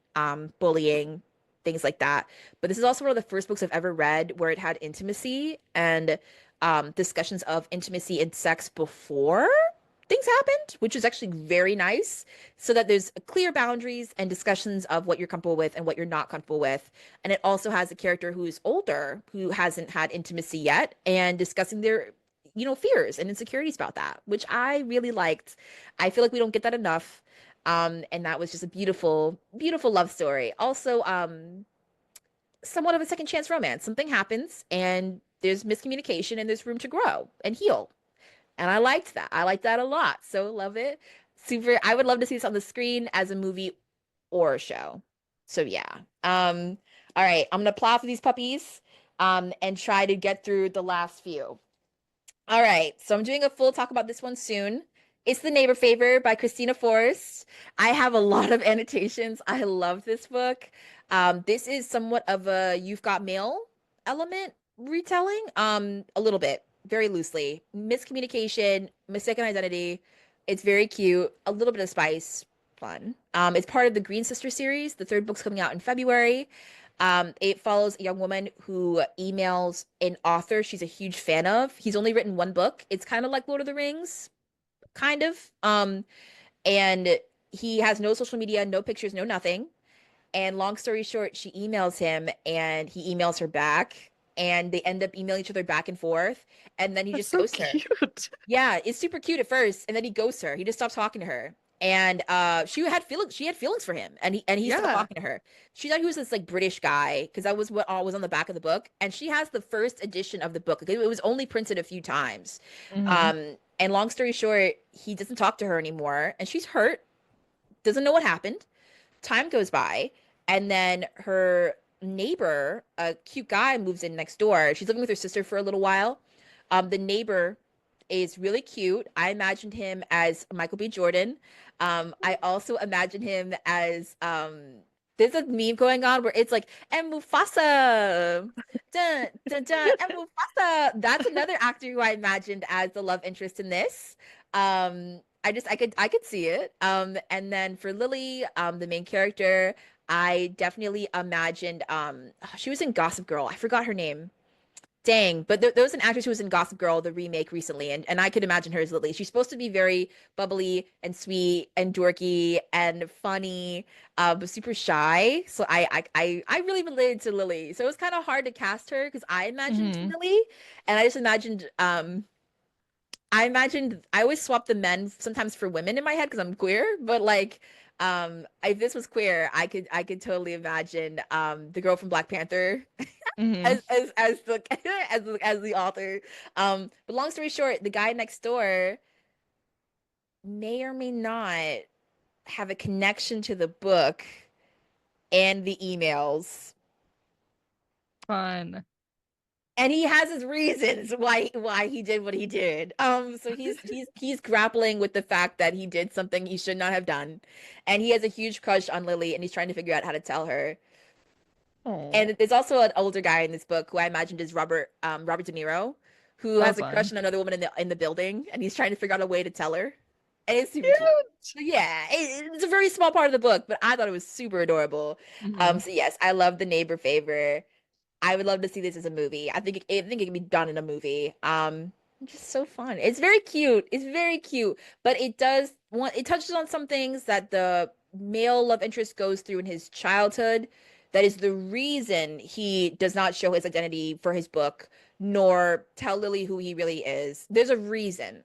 Speaker 1: bullying, things like that. But this is also one of the first books I've ever read where it had intimacy and discussions of intimacy and sex before things happened, which is actually very nice. So that there's clear boundaries and discussions of what you're comfortable with and what you're not comfortable with. And it also has a character who's older, who hasn't had intimacy yet, and discussing their, fears and insecurities about that, which I really liked. I feel like we don't get that enough. And that was just a beautiful, beautiful love story. Also, somewhat of a second chance romance. Something happens and there's miscommunication and there's room to grow and heal. And I liked that. I liked that a lot. So love it. Super. I would love to see this on the screen as a movie or a show. So yeah. All right. I'm gonna plow through these puppies and try to get through the last few. All right. So I'm doing a full talk about this one soon. It's The Neighbor Favor by Christina Forrest. I have a lot of annotations. I love this book. This is somewhat of a You've Got Mail element retelling. A little bit, very loosely. Miscommunication, mistaken identity. It's very cute. A little bit of spice, fun. It's part of the Green Sister series. The third book's coming out in February. It follows a young woman who emails an author she's a huge fan of. He's only written one book. It's kind of like Lord of the Rings, kind of. And he has no social media, no pictures, no nothing. And long story short, she emails him and he emails her back. And they end up emailing each other back and forth. And then he
Speaker 2: That's
Speaker 1: just
Speaker 2: so
Speaker 1: ghosts her.
Speaker 2: cute.
Speaker 1: Yeah, it's super cute at first. And then he ghosts her. He just stops talking to her. and she had feelings for him, and he stopped
Speaker 2: Yeah.
Speaker 1: talking to her. She thought he was this like British guy because that was what all was on the back of the book, and she has the first edition of the book. Like, it was only printed a few times.
Speaker 2: Hmm.
Speaker 1: And long story short, he doesn't talk to her anymore, and she's hurt, doesn't know what happened. Time goes by, and then her neighbor, a cute guy, moves in next door. She's living with her sister for a little while. The neighbor is really cute. I imagined him as Michael B. Jordan. I also imagine him as there's a meme going on where it's like, and Mufasa. Dun, dun, dun, and Mufasa. That's another actor who I imagined as the love interest in this. I could see it. And then for Lily, the main character, I definitely imagined she was in Gossip Girl. I forgot her name. Dang, but there was an actress who was in Gossip Girl, the remake recently, and I could imagine her as Lily. She's supposed to be very bubbly and sweet and dorky and funny, but super shy. So I really related to Lily. So it was kind of hard to cast her because I imagined
Speaker 2: Hmm.
Speaker 1: Lily, and I just imagined I always swap the men sometimes for women in my head because I'm queer, but like if this was queer, I could totally imagine the girl from Black Panther
Speaker 2: Hmm.
Speaker 1: as the as the author. But long story short, the guy next door may or may not have a connection to the book and the emails.
Speaker 2: Fun.
Speaker 1: And he has his reasons why he did what he did. So he's grappling with the fact that he did something he should not have done, and he has a huge crush on Lily, and he's trying to figure out how to tell her.
Speaker 2: Oh,
Speaker 1: And there's also an older guy in this book who I imagined is Robert De Niro, who
Speaker 2: oh,
Speaker 1: has a crush
Speaker 2: fun.
Speaker 1: on another woman in the building, and he's trying to figure out a way to tell her. And it's super cute.
Speaker 2: Cute.
Speaker 1: So yeah, it's a very small part of the book, but I thought it was super adorable.
Speaker 2: Hmm.
Speaker 1: So yes, I love the neighbor favor. I would love to see this as a movie. I think it can be done in a movie. Just so fun. It's very cute. It's very cute, but it touches on some things that the male love interest goes through in his childhood. That is the reason he does not show his identity for his book, nor tell Lily who he really is. There's a reason.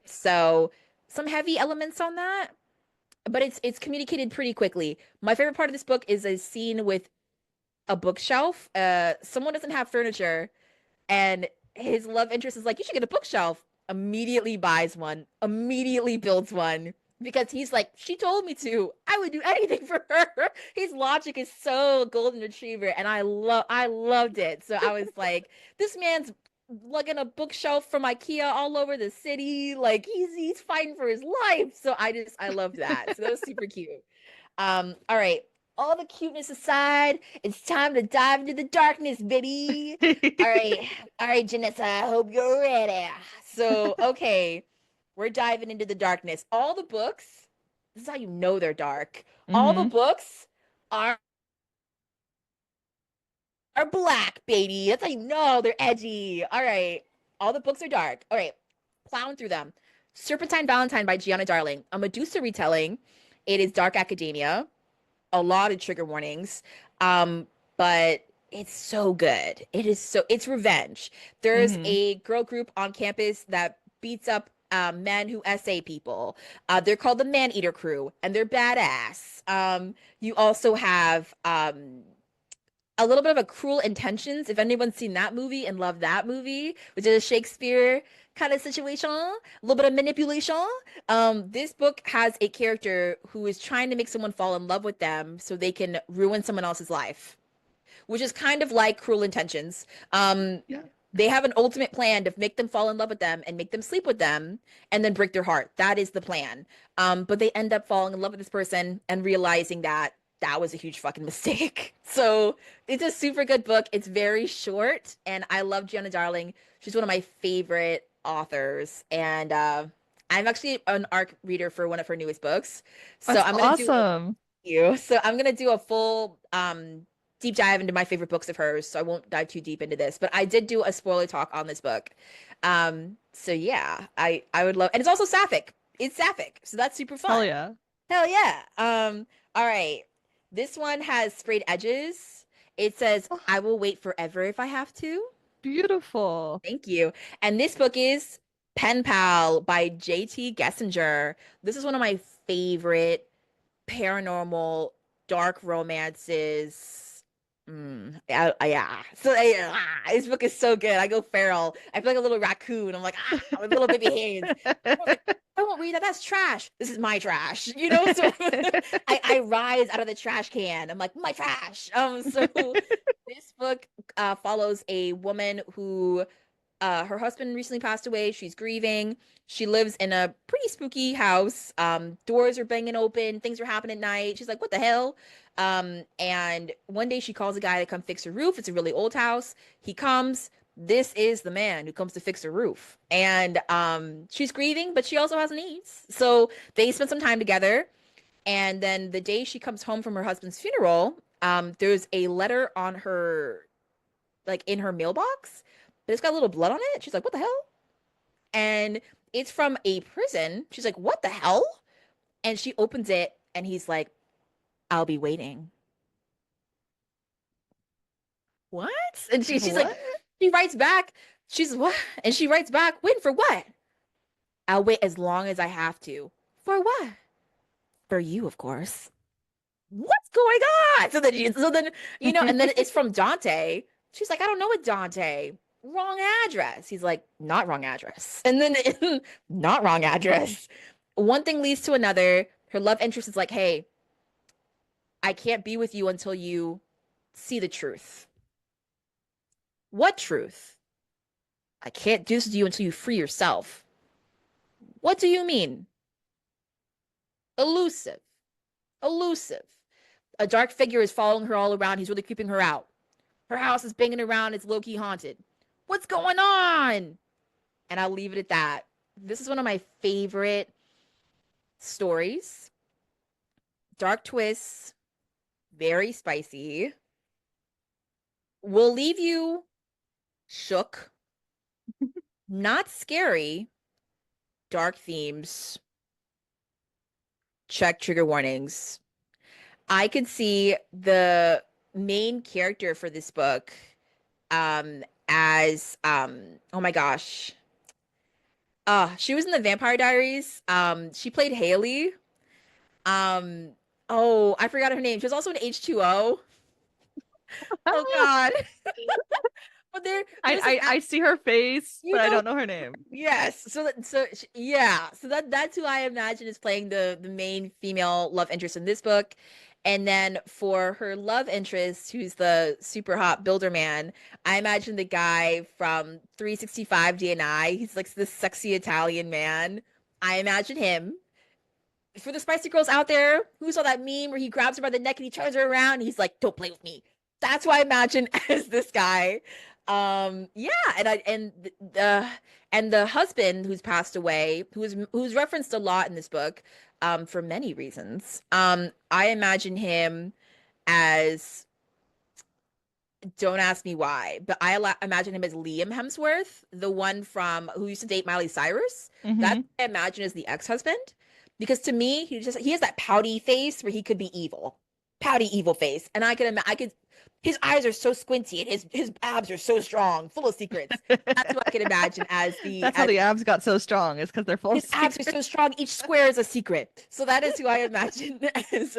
Speaker 1: So some heavy elements on that, but it's communicated pretty quickly. My favorite part of this book is a scene with a bookshelf. Someone doesn't have furniture, and his love interest is like, "You should get a bookshelf." Immediately buys one, immediately builds one because he's like, "She told me to. I would do anything for her." His logic is so golden retriever, and I loved it. So I was like, "This man's lugging a bookshelf from IKEA all over the city. Like he's fighting for his life." So I loved that. So that was super cute. All right. All the cuteness aside, it's time to dive into the darkness, baby. All right. All right, Janessa, I hope you're ready. So, okay, we're diving into the darkness. All the books, this is how you know they're dark. All the
Speaker 2: Hmm.
Speaker 1: books are are black, baby. That's how you know they're edgy. All right. All the books are dark. All right. Plowing through them. Serpentine Valentine by Gianna Darling. A Medusa retelling. It is dark academia, a lot of trigger warnings. But it's so good. It's revenge. There's
Speaker 2: Hmm.
Speaker 1: a girl group on campus that beats up men who essay people. They're called the Man Eater Crew, and they're badass. You also have a little bit of a Cruel Intentions. If anyone's seen that movie and loved that movie, which is a Shakespeare kind of situation, a little bit of manipulation. This book has a character who is trying to make someone fall in love with them so they can ruin someone else's life, which is kind of like Cruel Intentions.
Speaker 2: Yeah.
Speaker 1: They have an ultimate plan to make them fall in love with them and make them sleep with them and then break their heart. That is the plan. But they end up falling in love with this person and realizing that that was a huge fucking mistake. So it's a super good book. It's very short, and I love Gianna Darling. She's one of my favorite authors, and I'm actually an ARC reader for one of her newest books. So
Speaker 2: That's
Speaker 1: I'm gonna do
Speaker 2: awesome.
Speaker 1: you. So I'm gonna do a full deep dive into my favorite books of hers. So I won't dive too deep into this, but I did do a spoiler talk on this book. So yeah, I would love, and it's also sapphic. It's sapphic, so that's super
Speaker 2: Hell
Speaker 1: fun.
Speaker 2: yeah.
Speaker 1: Hell yeah. All right. This one has sprayed edges. It says,
Speaker 2: Oh,
Speaker 1: "I will wait forever if I have to."
Speaker 2: beautiful.
Speaker 1: Thank you. And this book is Pen Pal by JT Gessinger. This is one of my favorite paranormal dark romances. Yeah. So this book is so good. I go feral. I feel like a little raccoon. I'm like, with little baby hands. I was like, I won't read that. That's trash. This is my trash. So I rise out of the trash can. I'm like, my trash. So this book follows a woman who her husband recently passed away. She's grieving. She lives in a pretty spooky house. Doors are banging open. Things are happening at night. She's like, what the hell? And one day she calls a guy to come fix her roof. It's a really old house. He comes. This is the man who comes to fix her roof. And she's grieving, but she also has needs. So they spend some time together. And then the day she comes home from her husband's funeral, there's a letter on her, like in her mailbox, but it's got a little blood on it. She's like, what the hell? And it's from a prison. She's like, what the hell? And she opens it and he's like, I'll be waiting. What? And she's like,
Speaker 2: What?
Speaker 1: she writes back, she's what? And she writes back, waiting for what? I'll wait as long as I have to. For what? For you, of course. What's going on? And then it's from Dante. She's like, I don't know what Dante. Wrong address. He's like, not wrong address. And then not wrong address. One thing leads to another. Her love interest is like, hey, I can't be with you until you see the truth. What truth? I can't do this with you until you free yourself. What do you mean? Elusive. Elusive. A dark figure is following her all around. He's really creeping her out. Her house is banging around. It's low-key haunted. What's going on? And I'll leave it at that. This is one of my favorite stories. Dark twists, very spicy. Will leave you shook, not scary, dark themes. Check trigger warnings. I could see the main character for this book as oh my gosh. She was in the Vampire Diaries. She played Haley. Um oh, I forgot her name. She was also in H2O. Oh God. But there's an
Speaker 2: I see her face,
Speaker 1: you
Speaker 2: but I
Speaker 1: know
Speaker 2: don't know her name.
Speaker 1: yes. Yeah. So that's who I imagine is playing the main female love interest in this book. And then for her love interest, who's the super hot builder man, I imagine the guy from 365 DNI. He's like this sexy Italian man. I imagine him. For the spicy girls out there who saw that meme where he grabs her by the neck and he turns her around and he's like, "Don't play with me." That's who I imagine as this guy. Yeah, and the husband who's passed away, who's referenced a lot in this book, for many reasons. I imagine him as, don't ask me why, but imagine him as Liam Hemsworth, the one from who used to date Miley Cyrus. That's
Speaker 2: Hmm.
Speaker 1: what I imagine as the ex-husband. Because to me, he has that pouty face where he could be evil. Pouty evil face. And I could his eyes are so squinty and his abs are so strong, full of secrets. That's what I could imagine as the
Speaker 2: That's how the abs got so strong, is because they're full of
Speaker 1: his abs are so
Speaker 2: secrets.
Speaker 1: strong. Each square is a secret. So that is who I imagine as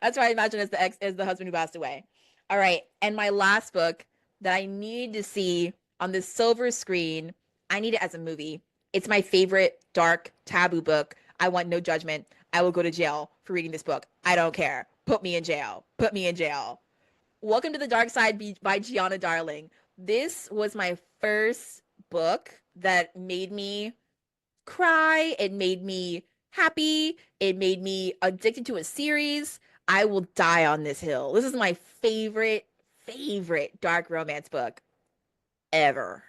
Speaker 1: that's who I imagine as the husband who passed away. All right. And my last book that I need to see on this silver screen, I need it as a movie. It's my favorite dark taboo book. I want no judgment. I will go to jail for reading this book. I don't care. Put me in jail. Put me in jail. Welcome to the Dark Side by Gianna Darling. This was my first book that made me cry. It made me happy. It made me addicted to a series. I will die on this hill. This is my favorite dark romance book ever.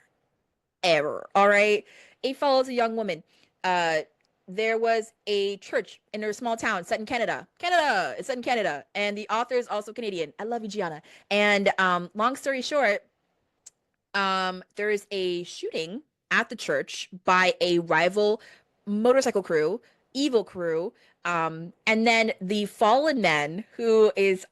Speaker 1: Ever. All right. It follows a young woman. Uh, there was a church in her small town set in Canada. Canada. It's set in Canada. And the author is also Canadian. I love you, Gianna. And long story short, there is a shooting at the church by a rival motorcycle crew, evil crew. And then the fallen men, who is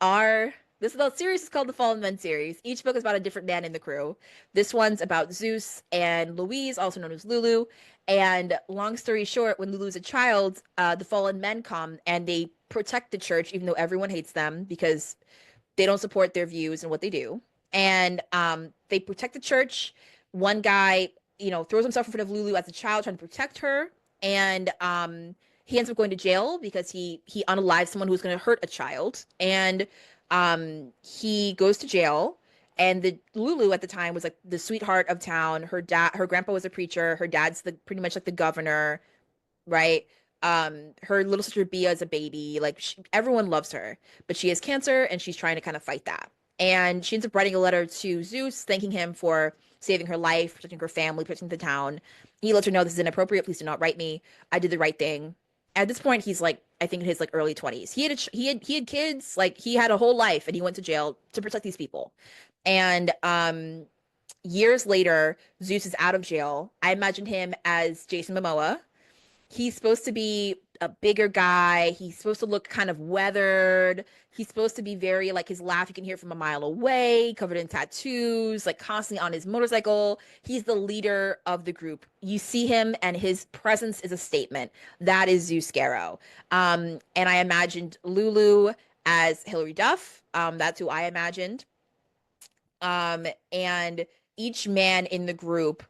Speaker 1: The series is called the Fallen Men series. Each book is about a different man in the crew. This one's about Zeus and Louise, also known as Lulu. And long story short, when Lulu's a child, the Fallen Men come and they protect the church, even though everyone hates them because they don't support their views and what they do. And they protect the church. One guy, throws himself in front of Lulu as a child, trying to protect her, and he ends up going to jail because he unalives someone who was going to hurt a child, and he goes to jail. And the Lulu at the time was like the sweetheart of town. Her grandpa was a preacher. Her dad's pretty much like the governor, right? Her little sister Bia is a baby. Like everyone loves her, but she has cancer and she's trying to kind of fight that. And she ends up writing a letter to Zeus, thanking him for saving her life, protecting her family, protecting the town. He lets her know this is inappropriate. Please do not write me. I did the right thing. At this point, he's like, I think in his like early 20s. He had kids. Like he had a whole life, and he went to jail to protect these people. And years later, Zeus is out of jail. I imagined him as Jason Momoa. He's supposed to be a bigger guy. He's supposed to look kind of weathered. He's supposed to be very like his laugh you can hear from a mile away, covered in tattoos, like constantly on his motorcycle. He's the leader of the group. You see him and his presence is a statement. That is Zeus Scarrow. And I imagined Lulu as Hilary Duff. That's who I imagined. And each man in the group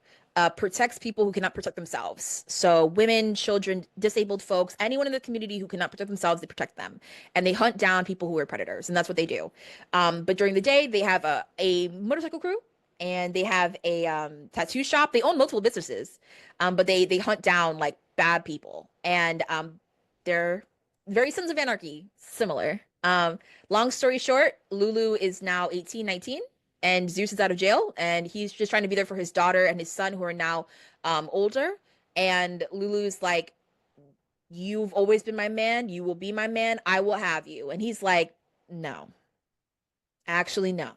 Speaker 1: protects people who cannot protect themselves. So women, children, disabled folks, anyone in the community who cannot protect themselves, they protect them. And they hunt down people who are predators, and that's what they do. But during the day, they have a motorcycle crew, and they have a tattoo shop. They own multiple businesses, but they hunt down like bad people. And they're very Sons of Anarchy, similar. Long story short, Lulu is now 18, 19, and Zeus is out of jail, and he's just trying to be there for his daughter and his son, who are now older. And Lulu's like, "You've always been my man. You will be my man. I will have you." And he's like, "No, actually, no,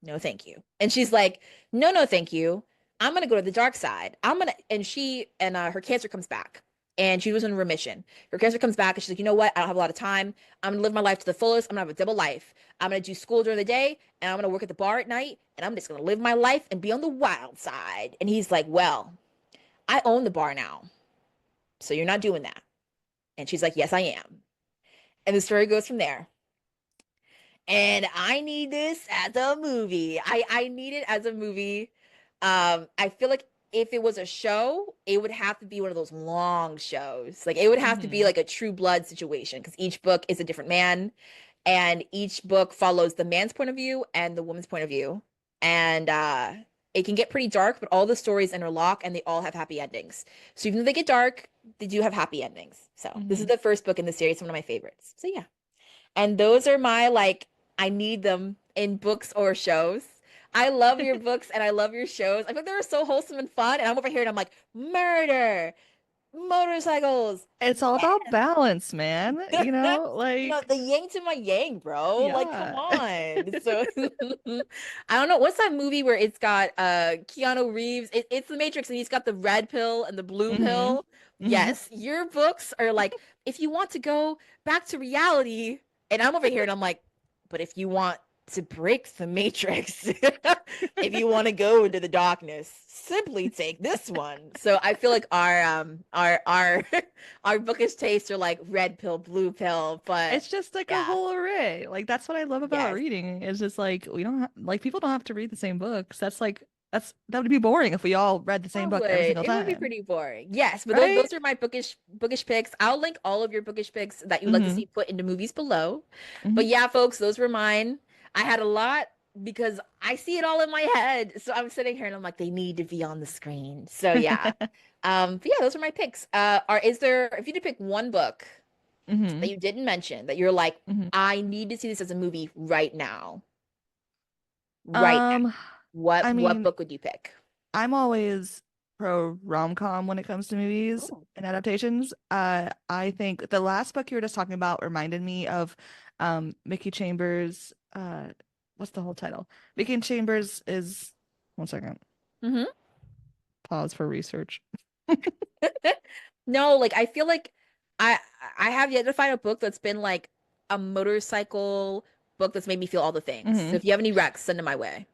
Speaker 1: no, thank you." And she's like, "No, no, thank you. I'm gonna go to the dark side. I'm gonna." And her cancer comes back, and she was in remission. Her cancer comes back, and she's like, "You know what? I don't have a lot of time. I'm gonna live my life to the fullest. I'm gonna have a double life. I'm gonna do school during the day, and I'm gonna work at the bar at night, and I'm just gonna live my life and be on the wild side." And he's like, "Well, I own the bar now, so you're not doing that." And she's like, "Yes, I am." And the story goes from there. And I need this as a movie. I need it as a movie. I feel like if it was a show, it would have to be one of those long shows. Like it would have to be
Speaker 2: Hmm.
Speaker 1: like a True Blood situation because each book is a different man, and each book follows the man's point of view and the woman's point of view. And it can get pretty dark, but all the stories interlock and they all have happy endings. So even though they get dark, they do have happy endings. So this is
Speaker 2: Hmm.
Speaker 1: the first book in the series, one of my favorites. So yeah. And those are my like, I need them in books or shows. I love your books and I love your shows. I think they were so wholesome and fun. And I'm over here and I'm like, murder, motorcycles.
Speaker 2: It's all about balance, man.
Speaker 1: The yang to my yang, bro. Like, come
Speaker 2: Yeah.
Speaker 1: on. So I don't know. What's that movie where it's got Keanu Reeves? It's the Matrix and he's got the red pill and the blue
Speaker 2: Hmm.
Speaker 1: pill.
Speaker 2: Hmm.
Speaker 1: Yes, your books are like, if you want to go back to reality, and I'm over here and I'm like, but if you want to break the Matrix, if you want to go into the darkness, simply take this one. So I feel like our our bookish tastes are like red pill, blue pill, but
Speaker 2: It's just like a
Speaker 1: yeah,
Speaker 2: whole array. Like that's what I love about
Speaker 1: yes,
Speaker 2: reading. Is just like we don't like people don't have to read the same books. That would be boring if we all read the same
Speaker 1: that
Speaker 2: book every
Speaker 1: would
Speaker 2: single
Speaker 1: it would be
Speaker 2: time,
Speaker 1: pretty boring. Yes, but those
Speaker 2: right?
Speaker 1: those are my bookish picks. I'll link all of your bookish picks that you'd like to
Speaker 2: Hmm.
Speaker 1: see put into movies below. But
Speaker 2: Hmm.
Speaker 1: yeah, folks, those were mine. I had a lot because I see it all in my head. So I'm sitting here and I'm like, they need to be on the screen. So yeah. But yeah, those are my picks. Is there, if you had to pick one book that
Speaker 2: Hmm.
Speaker 1: you didn't mention that you're like,
Speaker 2: Hmm.
Speaker 1: I need to see this as a movie right now. Right now.
Speaker 2: Um, I
Speaker 1: What
Speaker 2: mean,
Speaker 1: book would you pick?
Speaker 2: I'm always pro rom-com when it comes to movies
Speaker 1: Oh.
Speaker 2: and adaptations. I think the last book you were just talking about reminded me of Mickey Chambers. What's the whole title? Mickey Chambers is one second.
Speaker 1: Hmm.
Speaker 2: Pause for research.
Speaker 1: No, like I feel like I I have yet to find a book that's been like a motorcycle book that's made me feel all the things. So
Speaker 2: Hmm.
Speaker 1: if you have any recs, send them my way.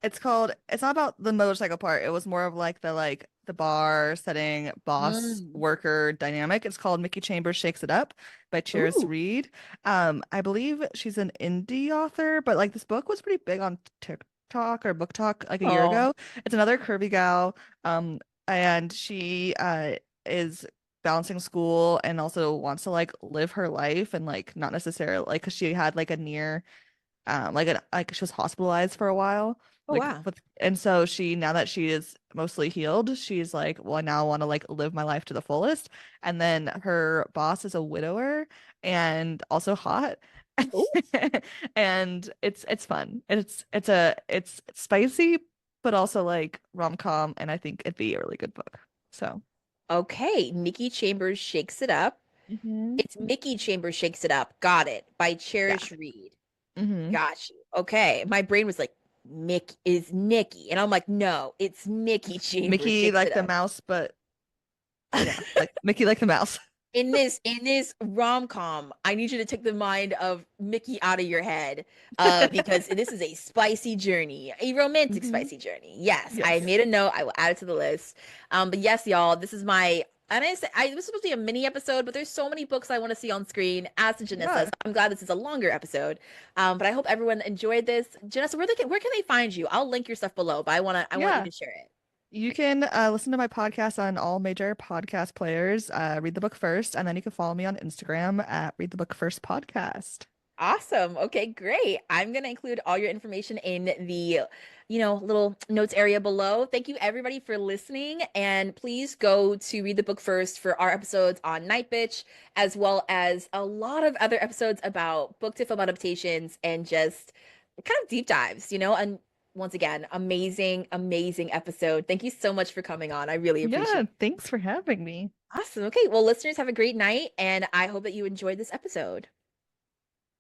Speaker 2: It's not about the motorcycle part. It was more of like the bar setting boss
Speaker 1: Mm.
Speaker 2: worker dynamic. It's called Mickey Chambers Shakes It Up by Cherish
Speaker 1: Ooh.
Speaker 2: Reid. I believe she's an indie author, but like this book was pretty big on TikTok or Book Talk like a year
Speaker 1: Oh.
Speaker 2: ago. It's another curvy gal. And she is balancing school and also wants to like live her life and like not necessarily like because she had like a near like she was hospitalized for a while
Speaker 1: Oh wow.
Speaker 2: and so she now that she is mostly healed she's like well I now want to like live my life to the fullest and then her boss is a widower and also hot
Speaker 1: Ooh.
Speaker 2: and it's fun it's spicy but also like rom-com and I think it'd be a really good book so
Speaker 1: Okay, Mickey Chambers Shakes It Up.
Speaker 2: hmm
Speaker 1: It's Mickey Chambers Shakes It Up. Got it. By
Speaker 2: yeah
Speaker 1: Cherish Reid.
Speaker 2: hmm
Speaker 1: Got you. Okay. My brain was like, Mick is Nikki. And I'm like, no, it's Mickey Chambers
Speaker 2: Mickey
Speaker 1: Shakes It
Speaker 2: like the
Speaker 1: Up.
Speaker 2: mouse but yeah like Mickey like the mouse.
Speaker 1: In this rom-com, I need you to take the mind of Mickey out of your head, because this is a spicy journey, a romantic
Speaker 2: Hmm.
Speaker 1: spicy journey. Yes, I
Speaker 2: Yes.
Speaker 1: made a note. I will add it to the list. But yes, y'all, this is my. And this was supposed to be a mini episode, but there's so many books I want to see on screen as to Janessa. So
Speaker 2: Yeah.
Speaker 1: I'm glad this is a longer episode. But I hope everyone enjoyed this. Janessa, where can they find you? I'll link your stuff below, but I want you
Speaker 2: Yeah.
Speaker 1: to share it.
Speaker 2: You can listen to my podcast on all major podcast players. Read the book first, and then you can follow me on Instagram at Read the Book First Podcast.
Speaker 1: Awesome. Okay, great. I'm going to include all your information in the, little notes area below. Thank you everybody for listening. And please go to Read the Book First for our episodes on Night Bitch, as well as a lot of other episodes about book to film adaptations and just kind of deep dives, And once again, amazing, amazing episode. Thank you so much for coming on. I really appreciate
Speaker 2: Yeah,
Speaker 1: it.
Speaker 2: thanks for having me.
Speaker 1: Awesome. Okay, well, listeners, have a great night, and I hope that you enjoyed this episode.